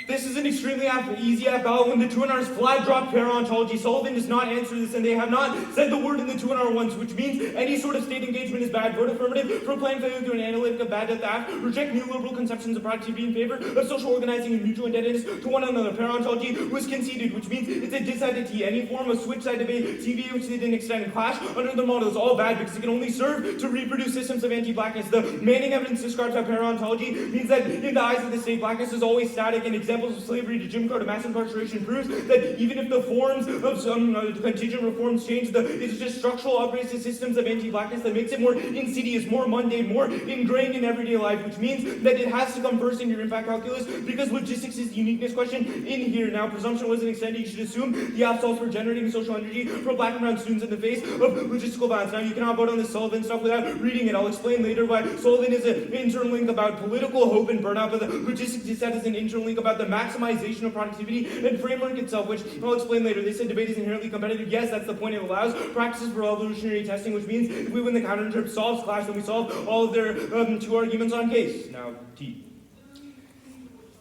This is an extremely easy battle when the 2NR's flag drop parentology. Sullivan does not answer this, and they have not said the word in the 2NR once, which means any sort of state engagement is bad. Vote affirmative for plan failure to an analytic of bad at the AFF. Reject neoliberal conceptions of productivity in favor of social organizing and mutual indebtedness to one another. Parentology was conceded, which means it's a decided T. Any form of switch side debate, TV, which they didn't extend and clash under the model is all bad because it can only serve to reproduce systems of anti-blackness. The Manning evidence describes how parentology means that in the eyes of the state, blackness is always static, and examples of slavery to Jim Crow to mass incarceration proves that even if the forms of some contingent reforms change, it's just structural upgrades to systems of anti-blackness that makes it more insidious, more mundane, more ingrained in everyday life, which means that it has to come first in your impact calculus because logistics is the uniqueness question in here. Now, presumption wasn't extended. You should assume the AFF solves for generating social energy for black and brown students in the face of logistical violence. Now, you cannot vote on this Sullivan stuff without reading it. I'll explain later why Sullivan is an internal link about political hope and burnout, but the logistics is set as an internal link about the maximization of productivity and framework itself, which I'll explain later. They said debate is inherently competitive. Yes, that's the point. It allows practices for evolutionary testing, which means if we win the counter-interp solves clash, then we solve all of their two arguments on case. Now, T.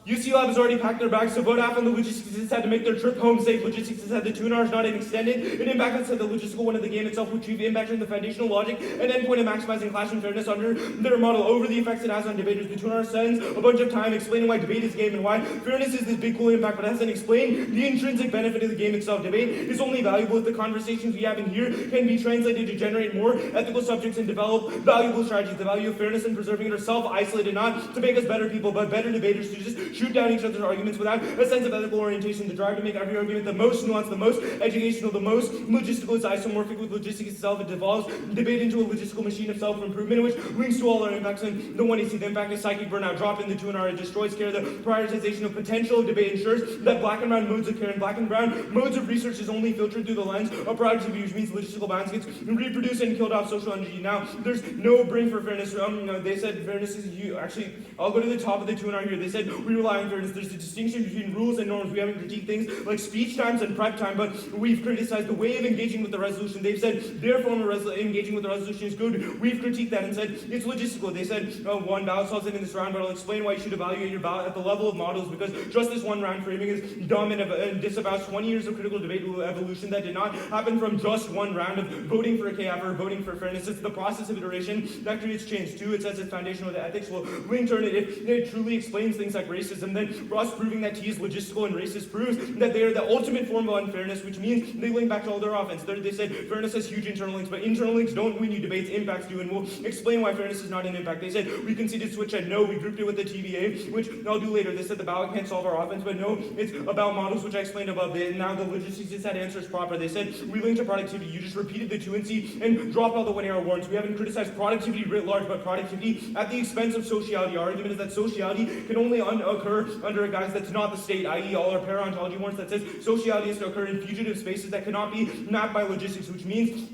UC Lab has already packed their bags, so vote AFF on the logistics has had to make their trip home safe. Logistics has had the 2 hours not extended. An impact has said the logistical one of the game itself, which we've impacted the foundational logic and endpoint of maximizing classroom fairness under their model over the effects it has on debaters. The 2 hours spends a bunch of time explaining why debate is game and why fairness is this big cool impact, but hasn't explained the intrinsic benefit of the game itself. Debate is only valuable if the conversations we have in here can be translated to generate more ethical subjects and develop valuable strategies. The value of fairness and preserving it are self-isolated, not to make us better people, but better debaters to just shoot down each other's arguments without a sense of ethical orientation. The drive to make every argument the most nuanced, the most educational, the most logistical is isomorphic with logistics itself. It devolves debate into a logistical machine of self-improvement, which links to all our impacts. And the one you see, the impact is psychic burnout. Drop in the 2 hour, it destroys care. The prioritization of potential of debate ensures that black and brown modes of care and black and brown modes of research is only filtered through the lens of productivity, which means logistical balance gets reproduced and killed off social energy. Now, there's no brain for fairness. They said fairness is you. Actually, I'll go to the top of the 2 hour here. They said we rely on fairness. There's a distinction between rules and norms. We haven't critiqued things like speech times and prep time, but we've criticized the way of engaging with the resolution. They've said their form of engaging with the resolution is good. We've critiqued that and said it's logistical. They said one ballot solves it in this round, but I'll explain why you should evaluate your ballot at the level of models, because just this one round framing is dumb and disavows 20 years of critical debate evolution that did not happen from just one round of voting for a KF or voting for fairness. It's the process of iteration that creates change. 2, it says it's foundational to ethics. Well, link turn it if it truly explains things like racism, then for us proving that T is logistical and racist proves that they are the ultimate form of unfairness, which means they link back to all their offense. They said fairness has huge internal links, but internal links don't win you debates, impacts do, and we'll explain why fairness is not an impact. They said we conceded switch at no, we grouped it with the TVA, which I'll do later. They said the ballot can't solve our offense, but no, it's about models, which I explained above. Now the logistics is that answer is proper. They said we linked to productivity. You just repeated the 2 and C and dropped all the 1 error warrants. We haven't criticized productivity writ large, but productivity at the expense of sociality. Our argument is that sociality can only occur under a guise that's not the state, i.e. all our para-ontology warrants that says sociality is to occur in fugitive spaces that cannot be mapped by logistics, which means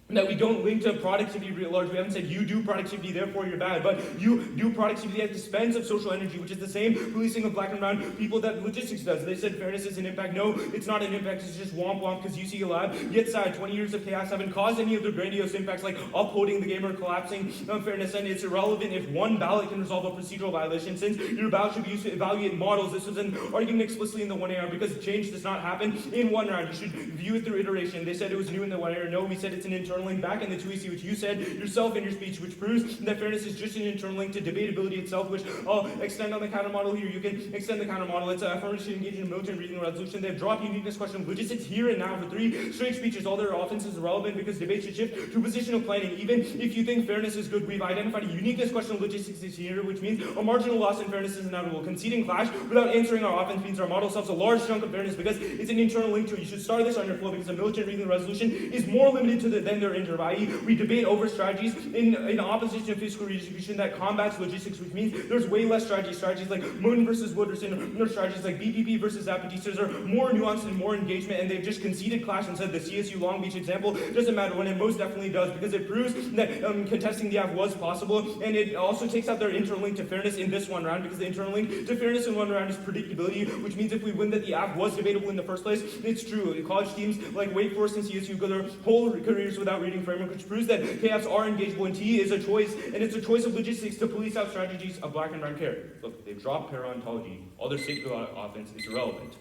that we don't link to productivity writ large. We haven't said you do productivity, therefore you're bad, but you do productivity at the expense of social energy, which is the same policing of black and brown people that logistics does. They said fairness is an impact. No, it's not an impact. It's just womp womp because UC Lab, yet sad, 20 years of chaos haven't caused any of the grandiose impacts like upholding the game or collapsing fairness, and it's irrelevant if one ballot can resolve a procedural violation. Since your ballot should be used to evaluate models, this was an argument explicitly in the 1 AR because change does not happen in 1 round. You should view it through iteration. They said it was new in the 1 AR. No, we said it's an internal link back in the 2EC, which you said yourself in your speech, which proves that fairness is just an internal link to debatability itself, which I'll extend on the counter model here. You can extend the counter model. It's affirmative to engage in a militant reading resolution. They have dropped uniqueness question logistics here and now for 3 straight speeches. All their offenses are relevant because debate should shift to positional planning. Even if you think fairness is good, we've identified a uniqueness question logistics is here, which means a marginal loss in fairness is inevitable. Conceding clash without answering our offense means our model solves a large chunk of fairness because it's an internal link to it. You should start this on your flow because a militant reading resolution is more limited to than their interv, i.e. we debate over strategies in opposition to fiscal redistribution that combats logistics, which means there's way less strategies. Strategies like Moon versus Wooderson, or strategies like BPP versus Zapatistas are more nuanced and more engagement, and they've just conceded clash and said the CSU Long Beach example doesn't matter when it most definitely does because it proves that contesting the AFF was possible, and it also takes out their internal link to fairness in this 1 round because the internal link to fairness in 1 round is predictability, which means if we win that the AFF was debatable in the first place, it's true. College teams like Wake Forest and CSU go their whole careers without reading framework, which proves that KFs are engageable, and T is a choice, and it's a choice of logistics to police out strategies of black and brown care. Look, they've dropped para-ontology. All their state offense is irrelevant.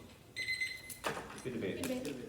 Good debate.